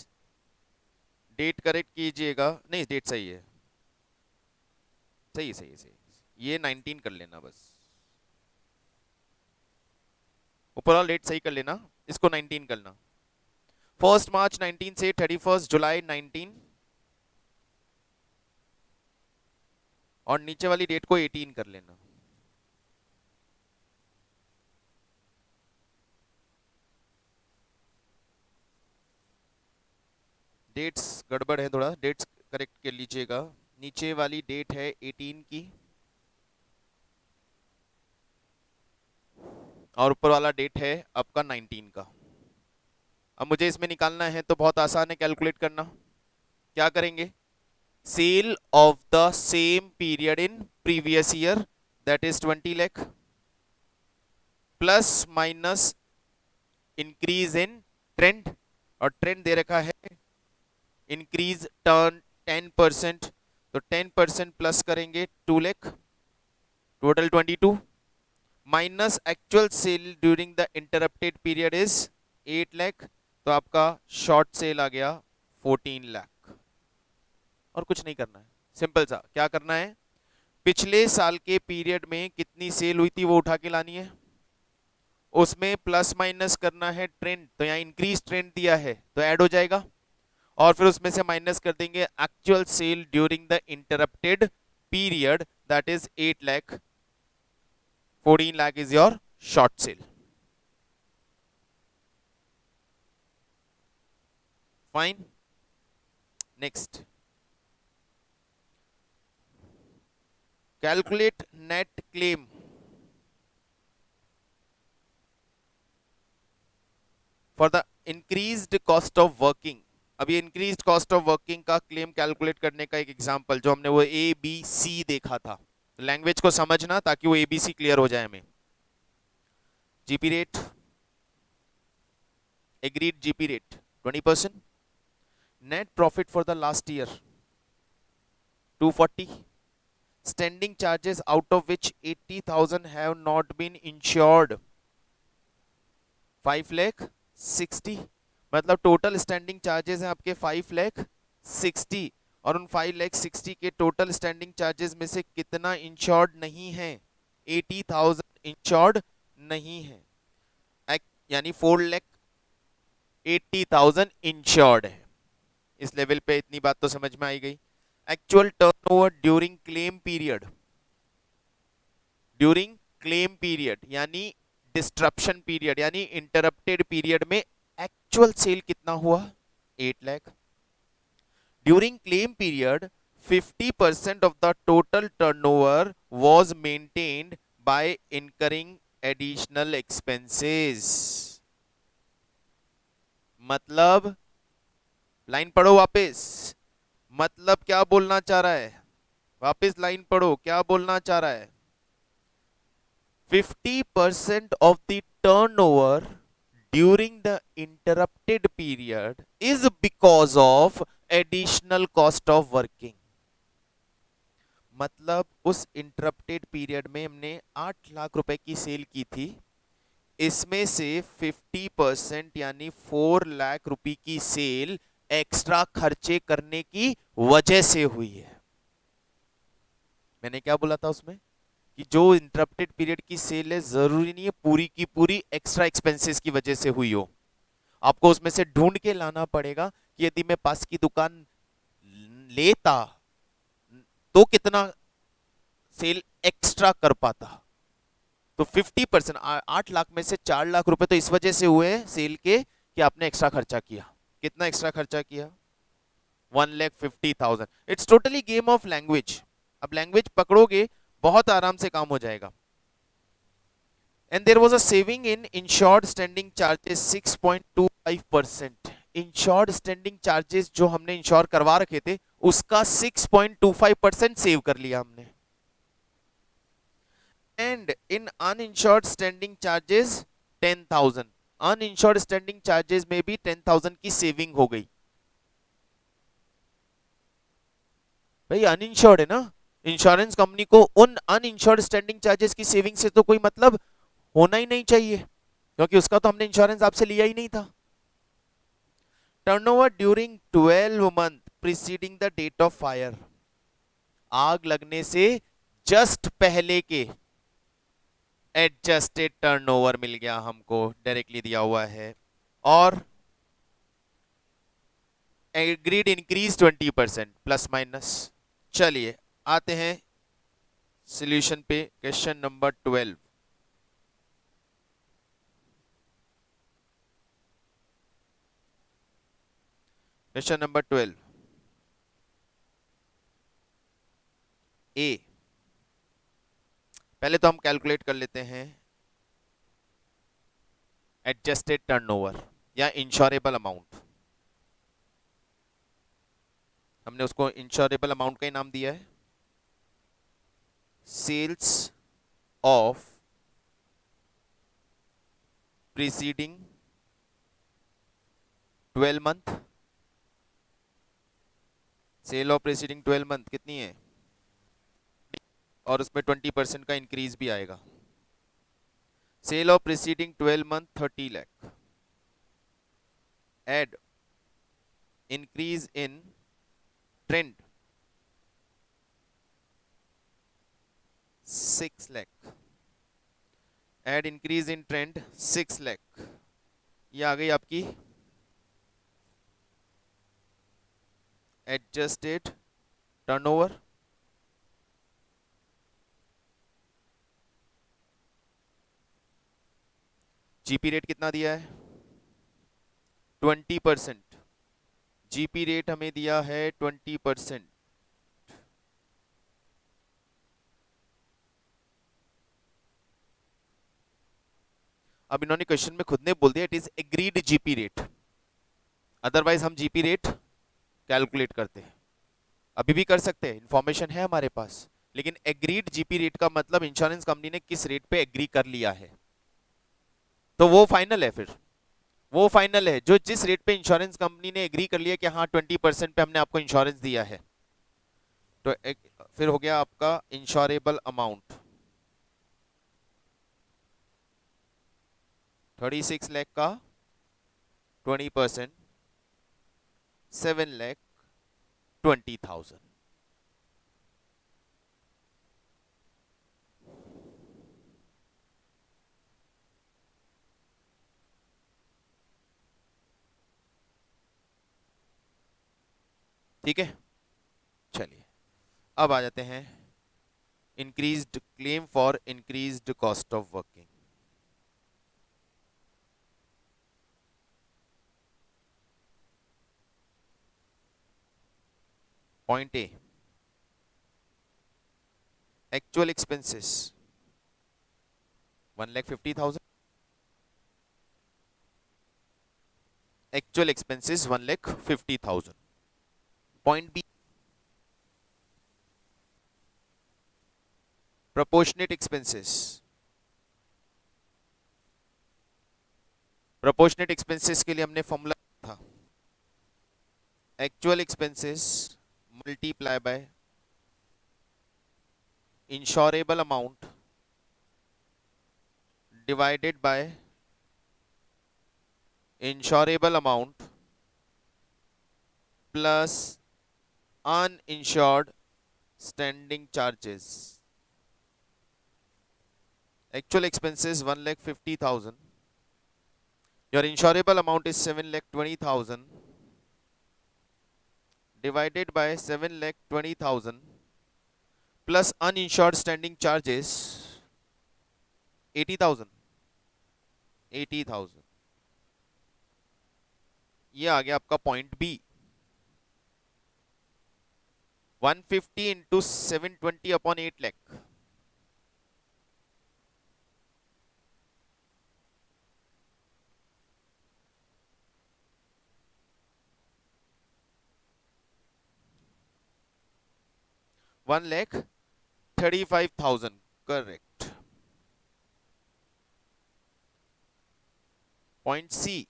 डेट करेक्ट कीजिएगा। नहीं, डेट सही है, सही है। ये 19 कर लेना बस, ऊपर वाला डेट सही कर लेना, इसको 19 करना। 1 मार्च 19 से 31 जुलाई 19, और नीचे वाली डेट को 18 कर लेना। डेट्स गड़बड़ है थोड़ा, डेट्स करेक्ट कर लीजिएगा। नीचे वाली डेट है 18 की, और ऊपर वाला डेट है आपका 19 का। अब मुझे इसमें निकालना है तो बहुत आसान है कैलकुलेट करना। क्या करेंगे, sale of the same period in previous year, that is 20 lakh, plus minus increase in trend, और ट्रेंड दे रखा है इंक्रीज टर्न 10%, तो 10% प्लस करेंगे 2 lakh, total 22, minus actual sale during the interrupted period is 8 lakh, तो आपका शॉर्ट सेल आ गया 14 लाख। और कुछ नहीं करना है, सिंपल सा। क्या करना है, पिछले साल के पीरियड में कितनी सेल हुई थी वो उठा के लानी है, उसमें प्लस माइनस करना है ट्रेंड, तो यहाँ इंक्रीज ट्रेंड दिया है तो ऐड हो जाएगा, और फिर उसमें से माइनस कर देंगे actual sale during the interrupted period, that is 8 lakh, 14 lakh is your short sale. Fine, next, calculate net claim for the increased cost of working. अब ये इंक्रीज्ड कॉस्ट ऑफ वर्किंग का क्लेम कैलकुलेट करने का एक एग्जांपल, जो हमने वो ABC देखा था, लैंग्वेज को समझना ताकि वो ABC क्लियर हो जाए हमें। GP rate, agreed GP rate 20%, net profit for the last year 240, standing charges out of which 80,000 have not been insured 5 lakh 60, मतलब टोटल स्टैंडिंग चार्जेस हैं आपके 5 लाख 60, और उन 5 लाख 60 के टोटल स्टैंडिंग चार्जेस में से कितना इंश्योर्ड नहीं है, 80,000 इंश्योर्ड नहीं है, यानी 4 लाख 80,000 इंश्योर्ड है। इस लेवल पे इतनी बात तो समझ में आई गई। Actual turnover during claim period, during claim period यानी डिस्ट्रप्शन पीरियड यानी इंटरप्टेड पीरियड में एक्चुअल सेल कितना हुआ, 8 lakh. During claim period, 50% of the total turnover was maintained by incurring additional expenses. मतलब लाइन पढ़ो वापस, मतलब क्या बोलना चाह रहा है, वापस लाइन पढ़ो, क्या बोलना चाह रहा है? 50% of the turnover during the interrupted period is because of additional cost of working. मतलब उस इंटरप्टेड पीरियड में हमने 8 लाख रुपए की सेल की थी, इसमें से 50% यानी 4 लाख रुपए की सेल एक्स्ट्रा खर्चे करने की वजह से हुई है। मैंने क्या बोला था उसमें कि जो इंटरप्टेड पीरियड की सेल है जरूरी नहीं है पूरी की पूरी एक्स्ट्रा एक्सपेंसेस की वजह से हुई हो, आपको उसमें से ढूंढ के लाना पड़ेगा कि यदि मैं पास की दुकान लेता तो कितना सेल एक्स्ट्रा कर पाता। तो 50%, 8 लाख में से 4 लाख रुपए तो इस वजह से हुए सेल के कि आपने एक्स्ट्रा खर्चा किया। कितना एक्स्ट्रा खर्चा किया? 1,50,000। It's totally game of language. अब लैंग्वेज पकड़ोगे बहुत आराम से काम हो जाएगा। And there was a saving in insured standing charges 6.25%। Insured standing charges जो हमने इंश्योर करवा रखे थे उसका 6.25% सेव कर लिया हमने। And in uninsured standing charges 10,000। Uninsured standing charges में भी 10,000 की सेविंग हो गई। भाई अनइंश्योर्ड है ना, इंश्योरेंस कंपनी को उन अनइंश्योर्ड स्टैंडिंग चार्जेस की सेविंग से तो कोई मतलब होना ही नहीं चाहिए, क्योंकि उसका तो हमने इंश्योरेंस आपसे लिया ही नहीं था। Turnover during 12 month preceding the date of fire. आग लगने से जस्ट पहले के एडजस्टेड टर्नओवर मिल गया हमको, डायरेक्टली दिया हुआ है। और एग्रीड इंक्रीज 20% प्लस माइनस। चलिए आते हैं सॉल्यूशन पे। Question number 12। Question number 12 A. पहले तो हम कैलकुलेट कर लेते हैं एडजस्टेड टर्नओवर या इंश्योरेबल अमाउंट। हमने उसको इंश्योरेबल अमाउंट का ही नाम दिया है। Sales of preceding 12 month. Sale of preceding 12 month कितनी है? और उसमें 20% का इंक्रीज भी आएगा। Sale of preceding 12 month 30 lakh. Add increase in trend 6 lakh. Add increase in trend 6 lakh. ये आ गई आपकी एडजस्टेड टर्नओवर। जीपी रेट कितना दिया है? 20%। जीपी रेट हमें दिया है 20%। अब इन्होंने क्वेश्चन में खुद ने बोल दिया it is agreed GP rate, otherwise हम जीपी रेट कैलकुलेट करते हैं। अभी भी कर सकते हैं, इंफॉर्मेशन है हमारे पास, लेकिन एग्रीड जीपी रेट का मतलब इंश्योरेंस कंपनी ने किस रेट पे एग्री कर लिया है, तो वो फाइनल है। फिर वो फाइनल है जो जिस रेट पे इंश्योरेंस कंपनी ने एग्री कर लिया कि हाँ 20% पे हमने आपको इंश्योरेंस दिया है। तो फिर हो गया आपका इंश्योरेबल अमाउंट 36 लाख का 20%, 7,20,000। ठीक है, चलिए अब आ जाते हैं increased claim for increased cost of working. Point A, actual expenses 1,50,000, actual expenses 1,50,000. Point B, proportionate expenses. Proportionate expenses के लिए हमने फॉर्मूला था actual expenses multiply by insurable amount divided by insurable amount plus uninsured standing charges. Actual expenses 1,50,000. Your insurable amount is 7,20,000 divided by 7,20,000 plus uninsured standing charges 80,000. 80,000. ये आ गया आपका point B. 150 into 720 upon 8 lakh. One lakh 35,000. Correct. Point C.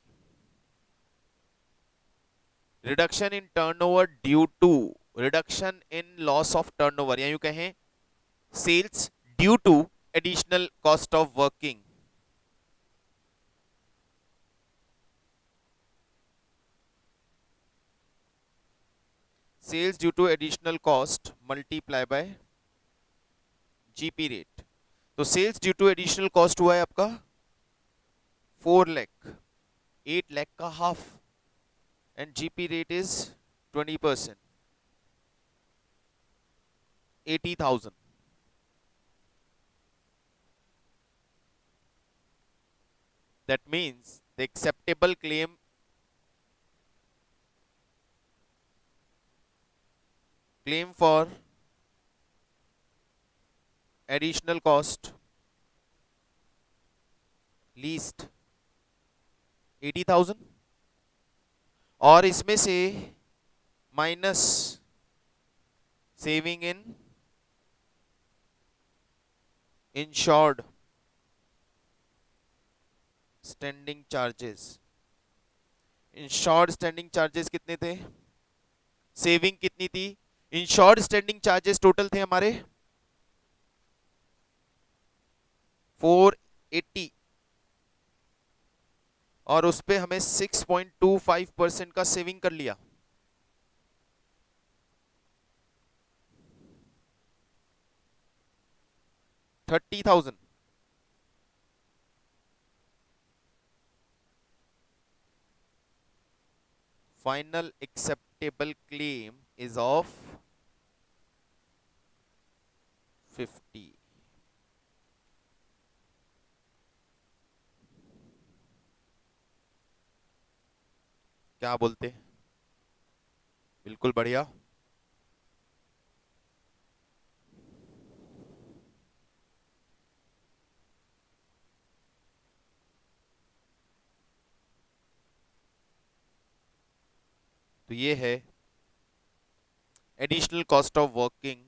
Reduction in turnover due to reduction in loss of turnover, या यूं कहें sales due to additional cost of working. Sales due to additional cost multiply by GP rate. तो sales due to additional cost हुआ है आपका 4 lakh, 8 lakh का half, and GP rate is 20%, 80,000. That means the acceptable claim for additional cost least 80,000 और इसमें से minus saving in insured standing charges. Insured standing charges कितने थे, सेविंग कितनी थी? इंश्योर्ड स्टैंडिंग चार्जेस टोटल थे हमारे 480 और उस पे हमें 6.25% का सेविंग कर लिया. $30,000. Final acceptable claim is of 50. क्या बोलते? बिल्कुल बढ़िया. तो ये है additional cost of working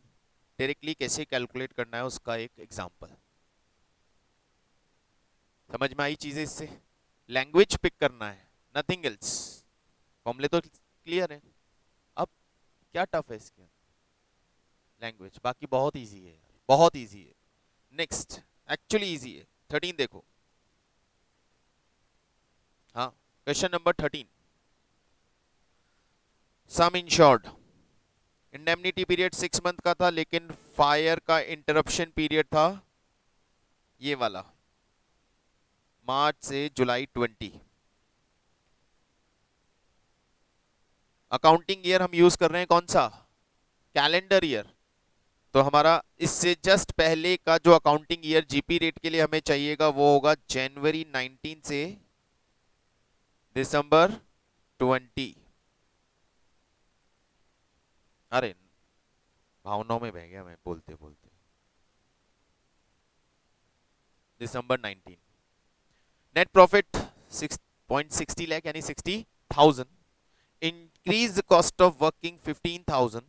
directly कैसे कैलकुलेट करना है उसका एक एग्जांपल. समझ में आई चीजें? इससे लैंग्वेज पिक करना है, नथिंग एल्स. फॉर्मूले तो क्लियर है. अब क्या टफ है इसके? लैंग्वेज. बाकी बहुत इजी है, बहुत इजी है. नेक्स्ट एक्चुअली इजी है. 13 देखो. हाँ, क्वेश्चन नंबर 13. सम इंश्योर्ड. इंडेमनिटी पीरियड 6 मंथ का था, लेकिन फायर का इंटरप्शन पीरियड था ये वाला, मार्च से जुलाई 20. अकाउंटिंग ईयर हम यूज कर रहे हैं कौन सा? Calendar year. तो हमारा इससे जस्ट पहले का जो अकाउंटिंग ईयर जीपी रेट के लिए हमें चाहिएगा वो होगा जनवरी 19 से दिसंबर 20. अरे भावनाओं में बह गया मैं बोलते बोलते। दिसंबर 19, नेट प्रॉफिट 6.60 लाख यानी 60,000, increase cost of working 15,000,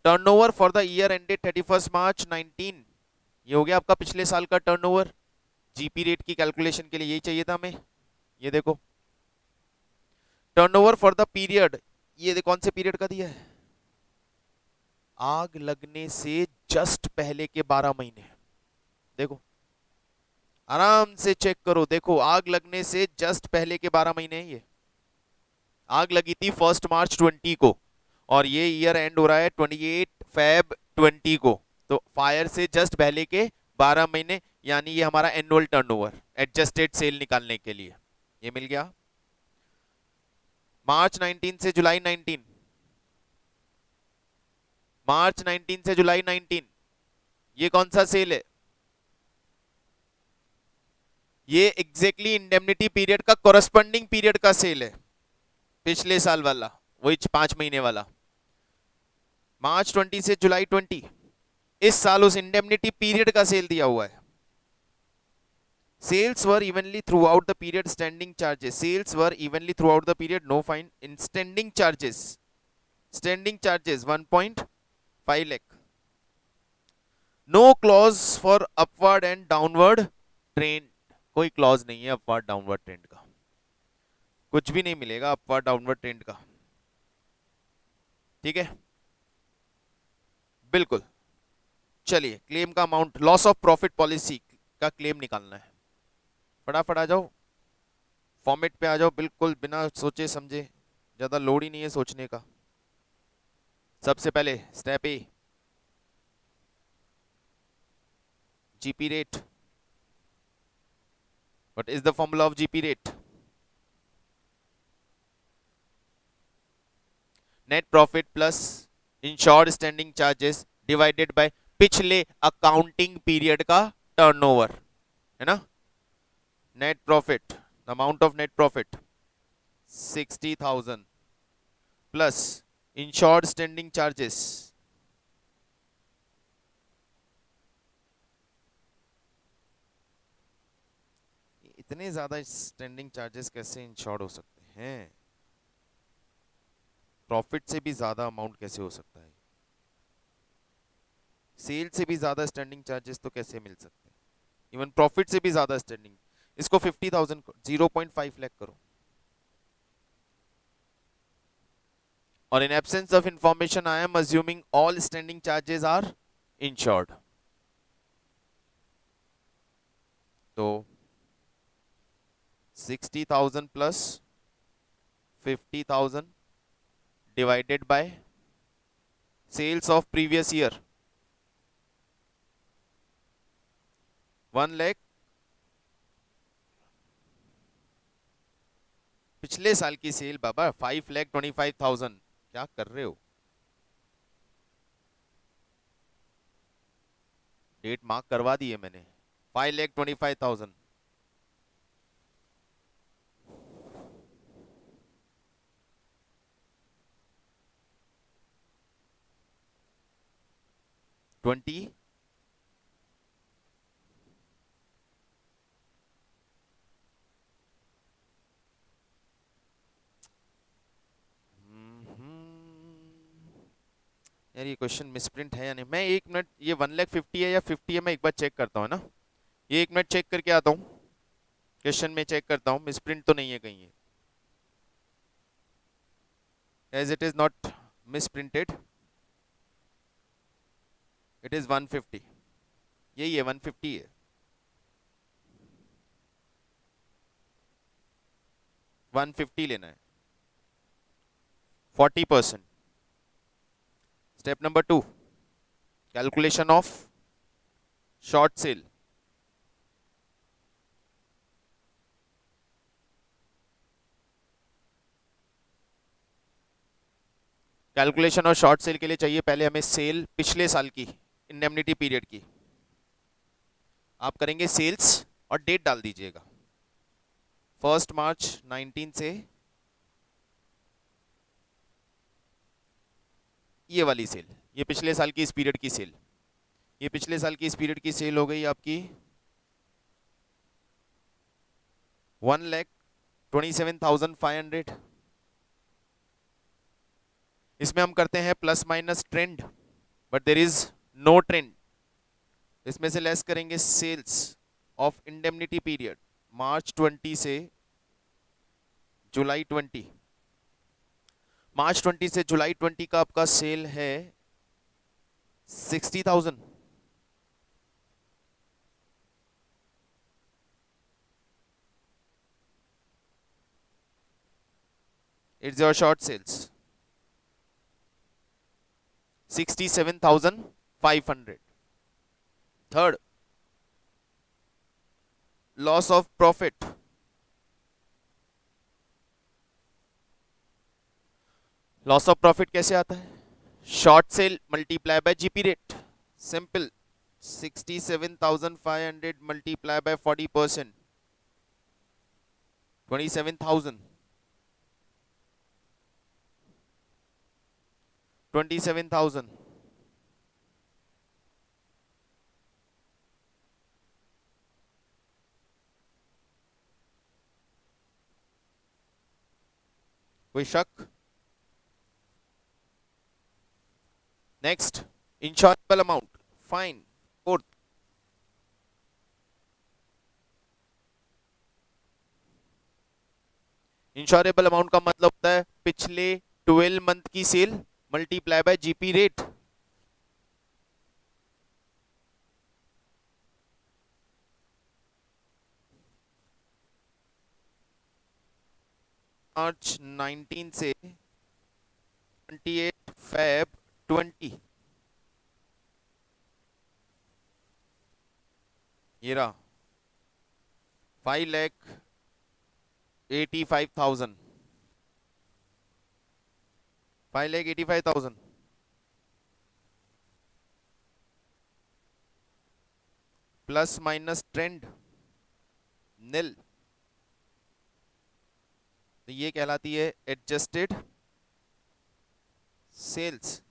turnover for the year ended 31 मार्च 19, ये हो गया आपका पिछले साल का टर्नओवर। जीपी रेट की कैलकुलेशन के लिए यही चाहिए था हमें। ये देखो टर्नओवर फॉर द पीरियड, ये कौन से पीरियड का दिया है, आग लगने से जस्ट पहले के 12 महीने। देखो आराम से चेक करो, देखो आग लगने से जस्ट पहले के 12 महीने हैं ये। आग लगी थी 1 मार्च 20 को और ये ईयर एंड हो रहा है 28 फेब 20 को, तो फायर से जस्ट पहले के 12 महीने, यानी ये हमारा एनुअल टर्नओवर एडजस्टेड सेल निकालने के लिए ये मिल गया। मार्च 19 से जुलाई 19, मार्च 19 से जुलाई 19, ये कौन सा सेल है, ये एग्जैक्टली इंडेमनिटी पीरियड का कोरस्पॉन्डिंग पीरियड का सेल है, पिछले साल वाला, वही 5 महीने वाला। मार्च 20 से जुलाई 20, इस साल उस इंडेमनिटी पीरियड का सेल दिया हुआ है। Sales were evenly throughout the period. Standing charges. Sales were evenly throughout the period. No fine in standing charges. Standing charges 1.5 lakh. No clause for upward and downward trend. कोई clause नहीं है upward downward trend का, कुछ भी नहीं मिलेगा upward downward trend का। ठीक है बिल्कुल। चलिए क्लेम का amount, loss of profit policy का क्लेम निकालना है। फटाफट आ जाओ, फॉर्मेट पे आ जाओ, बिल्कुल बिना सोचे समझे, ज्यादा लोड ही नहीं है सोचने का। सबसे पहले step A, GP rate. What is the formula of GP rate? Net profit plus insured standing charges divided by पिछले अकाउंटिंग पीरियड का टर्नओवर, है ना। Net profit, amount of net profit 60,000 plus insured standing charges, इतने ज्यादा standing charges कैसे insured हो सकते हैं? प्रॉफिट से भी ज्यादा अमाउंट कैसे हो सकता है? सेल से भी ज्यादा स्टैंडिंग चार्जेस तो कैसे मिल सकते हैं? इवन प्रॉफिट से भी ज्यादा स्टैंडिंग। इसको 50,000 0.5 लाख करो। और in absence of information I am assuming all standing charges are insured. तो 60,000 plus 50,000 divided by sales of previous year 1 lakh, पिछले साल की सेल बाबा 5,25,000। क्या कर रहे हो? डेट मार्क करवा दी है मैंने, 5,25,000। ट्वेंटी यार ये क्वेश्चन मिसप्रिंट है या नहीं? मैं 1 मिनट, ये 1,50,000 है या 50 है, मैं एक बार चेक करता हूँ ना। ये 1 मिनट चेक करके आता हूँ, क्वेश्चन में चेक करता हूँ मिसप्रिंट तो नहीं है कहीं। As it is not misprinted, it is 150, यही है 150 है। 150 लेना है, 40%। Step number 2, calculation of short sale. Calculation of short sale के लिए चाहिए पहले हमें सेल पिछले साल की इंडेमनिटी पीरियड की। आप करेंगे सेल्स और डेट डाल दीजिएगा, 1 मार्च 19 से ये वाली सेल, ये पिछले साल की इस पीरियड की सेल, ये पिछले साल की इस पीरियड की सेल हो गई आपकी 1,27,500। इसमें हम करते हैं plus minus trend, but there is no trend. इसमें से लेस करेंगे sales of indemnity period March 20 से जुलाई 20। मार्च 20 से जुलाई 20 का आपका सेल है 60,000। It's your short sales 67,500। Third, loss of profit. Loss of profit कैसे आता है? Short sale multiply by GP rate, simple. 67,500 multiply by 40%, 27,000। 27,000। कोई शक? Next, insurable amount, fine. Fourth, insurable amount का मतलब होता है पिछले 12 मंथ की sale multiply by GP rate. March 19 से 28 फेब 20, ये रहा 5,85,000। 5,85,000 प्लस माइनस ट्रेंड नील, तो ये कहलाती है एडजस्टेड सेल्स।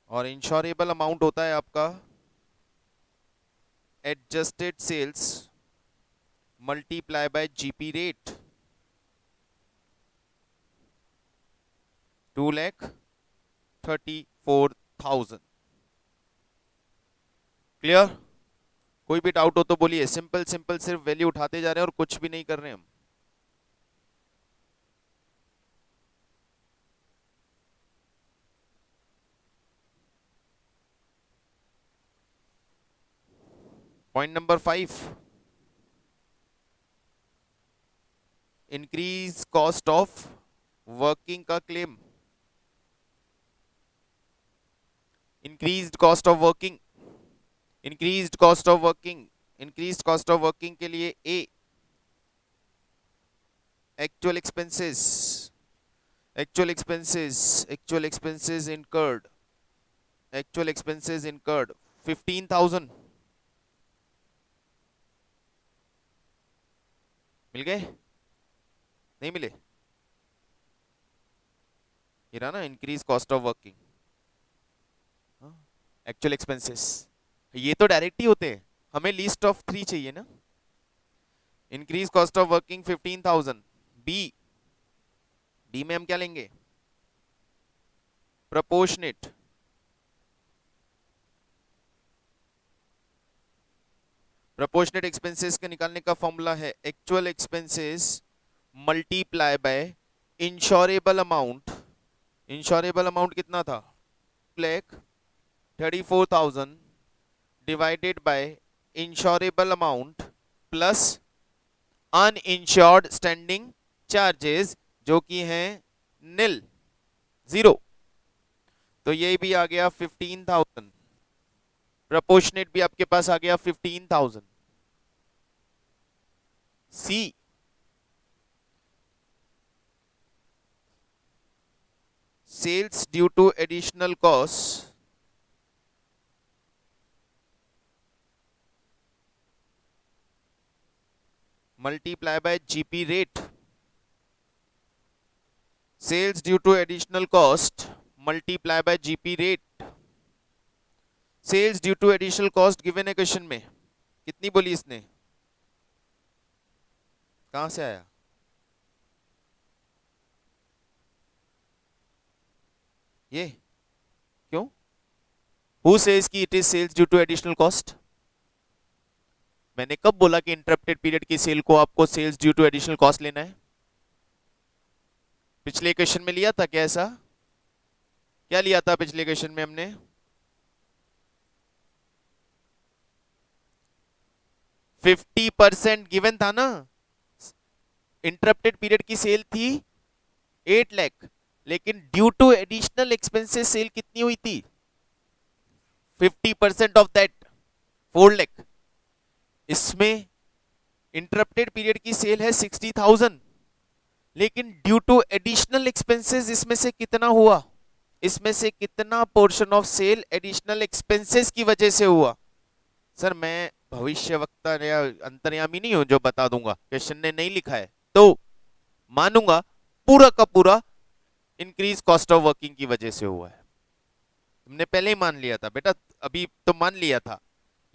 और इंश्योरेबल अमाउंट होता है आपका adjusted sales multiply by GP rate, 2,34,000। Clear? कोई भी डाउट हो तो बोलिए। सिंपल सिंपल सिर्फ वैल्यू उठाते जा रहे हैं और कुछ भी नहीं कर रहे हैं हम। Point number 5, increase cost of working का claim. Increased cost of working, increased cost of working, increased cost of working के लिए a actual expenses, actual expenses, actual expenses incurred, actual expenses incurred 15,000। मिल गए? नहीं मिले? ये रहा ना increase cost of working, actual expenses. ये तो डायरेक्ट ही होते हैं, हमें लीस्ट ऑफ 3 चाहिए ना। Increase cost of working 15,000। B, D में हम क्या लेंगे? प्रोपोर्शनेट, प्रोपोर्शनेट एक्सपेंसेस के निकालने का फॉर्मूला है actual expenses multiply by insurable amount. Insurable amount कितना था? 2,34,000 divided by insurable amount plus uninsured standing charges जो कि हैं नील, 0। तो ये भी आ गया 15,000। प्रोपोर्शनेट भी आपके पास आ गया 15,000। C, sales due to additional cost multiply by GP rate, sales due to additional cost multiply by GP rate. Sales due to additional cost given है क्वेश्चन में, कितनी बोली इसने, कहां से आया? ये क्यों? हु सेज कि it is sales due to additional cost? मैंने कब बोला कि इंटरप्टेड पीरियड की सेल को आपको sales due to additional cost लेना है? पिछले क्वेश्चन में लिया था क्या ऐसा? क्या लिया था पिछले क्वेश्चन में हमने? 50% गिवन था ना। इंटरप्टेड पीरियड की सेल थी 8 लाख, लेकिन due to additional expenses sale कितनी हुई थी? 50% ऑफ दैट 4 लाख। इसमें इंटरप्टेड पीरियड की सेल है 60,000, लेकिन ड्यू टू एडिशनल एक्सपेंसेस इसमें से कितना हुआ? इसमें से कितना portion of sale additional expenses की वजह से हुआ? सर मैं भविष्यवक्ता या अंतर्यामी नहीं हूं जो बता दूंगा, क्वेश्चन ने नहीं लिखा है तो मानूंगा पूरा का पूरा इंक्रीज कॉस्ट ऑफ वर्किंग की वजह से हुआ है। तुमने पहले ही मान लिया था बेटा, अभी तो मान लिया था,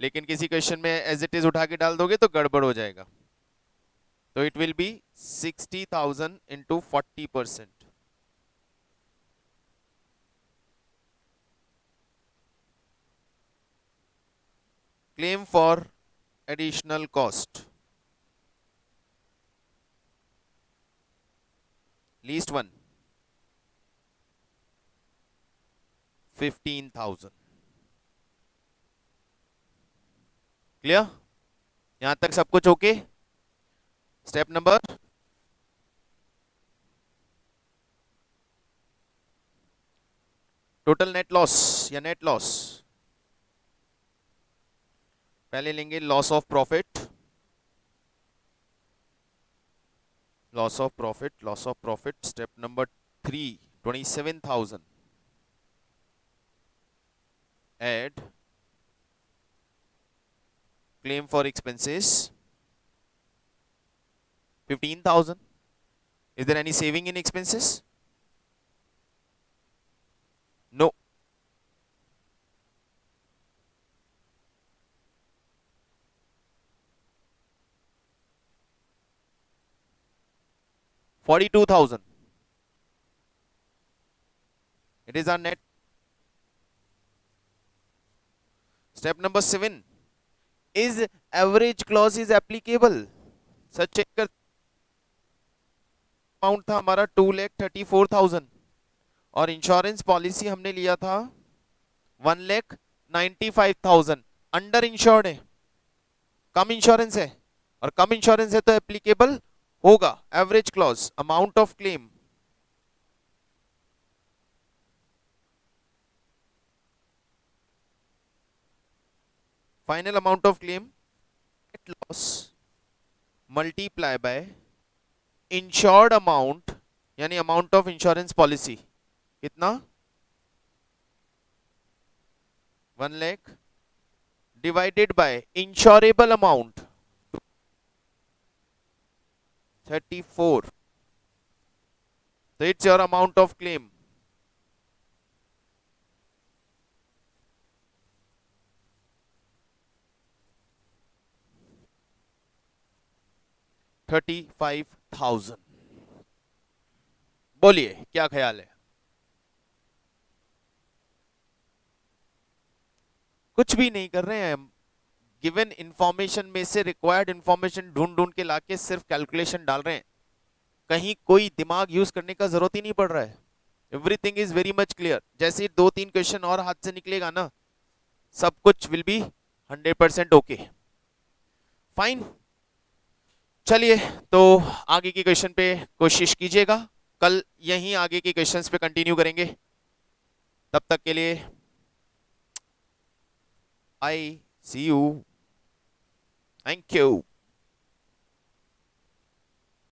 लेकिन किसी क्वेश्चन में एज इट इज उठा के डाल दोगे तो गड़बड़ हो जाएगा। तो it will be 60,000 into 40%। Claim for additional cost, least one 15,000। Clear? यहां तक सब कुछ okay? Step number total net loss या नेट लॉस। पहले लेंगे loss of profit, loss of profit, loss of profit. Step number 3 27,000 add claim for expenses 15,000. Is there any saving in expenses? No. $42,000. It is our net. Step number 7. Is average clause is applicable? Sir check कर, amount था हमारा 2,34,000 और insurance policy हमने लिया था 1,95,000। Under insured है, कम insurance है, और कम इंश्योरेंस है तो एप्लीकेबल होगा average clause. Amount of claim final amount of claim net loss multiply by insured amount, यानी अमाउंट ऑफ इंश्योरेंस पॉलिसी कितना 1 lakh divided by insurable amount 34। So it's your amount of claim. $35,000। बोलिए क्या ख्याल है? कुछ भी नहीं कर रहे हैं हम, गिवन इंफॉर्मेशन में से रिक्वायर्ड इंफॉर्मेशन ढूंढ ढूंढ के लाके सिर्फ कैलकुलेशन डाल रहे हैं। कहीं कोई दिमाग यूज करने का जरूरत ही नहीं पड़ रहा है। Everything is very much clear. जैसे ही 2-3 क्वेश्चन और हाथ से निकलेगा ना, सब कुछ विल बी 100% ओके। फाइन, चलिए तो आगे के क्वेश्चन पे कोशिश कीजिएगा। कल यहीं आगे के क्वेश्चंस पे कंटिन्यू करेंगे। तब तक के लिए आई सी यू, थैंक यू।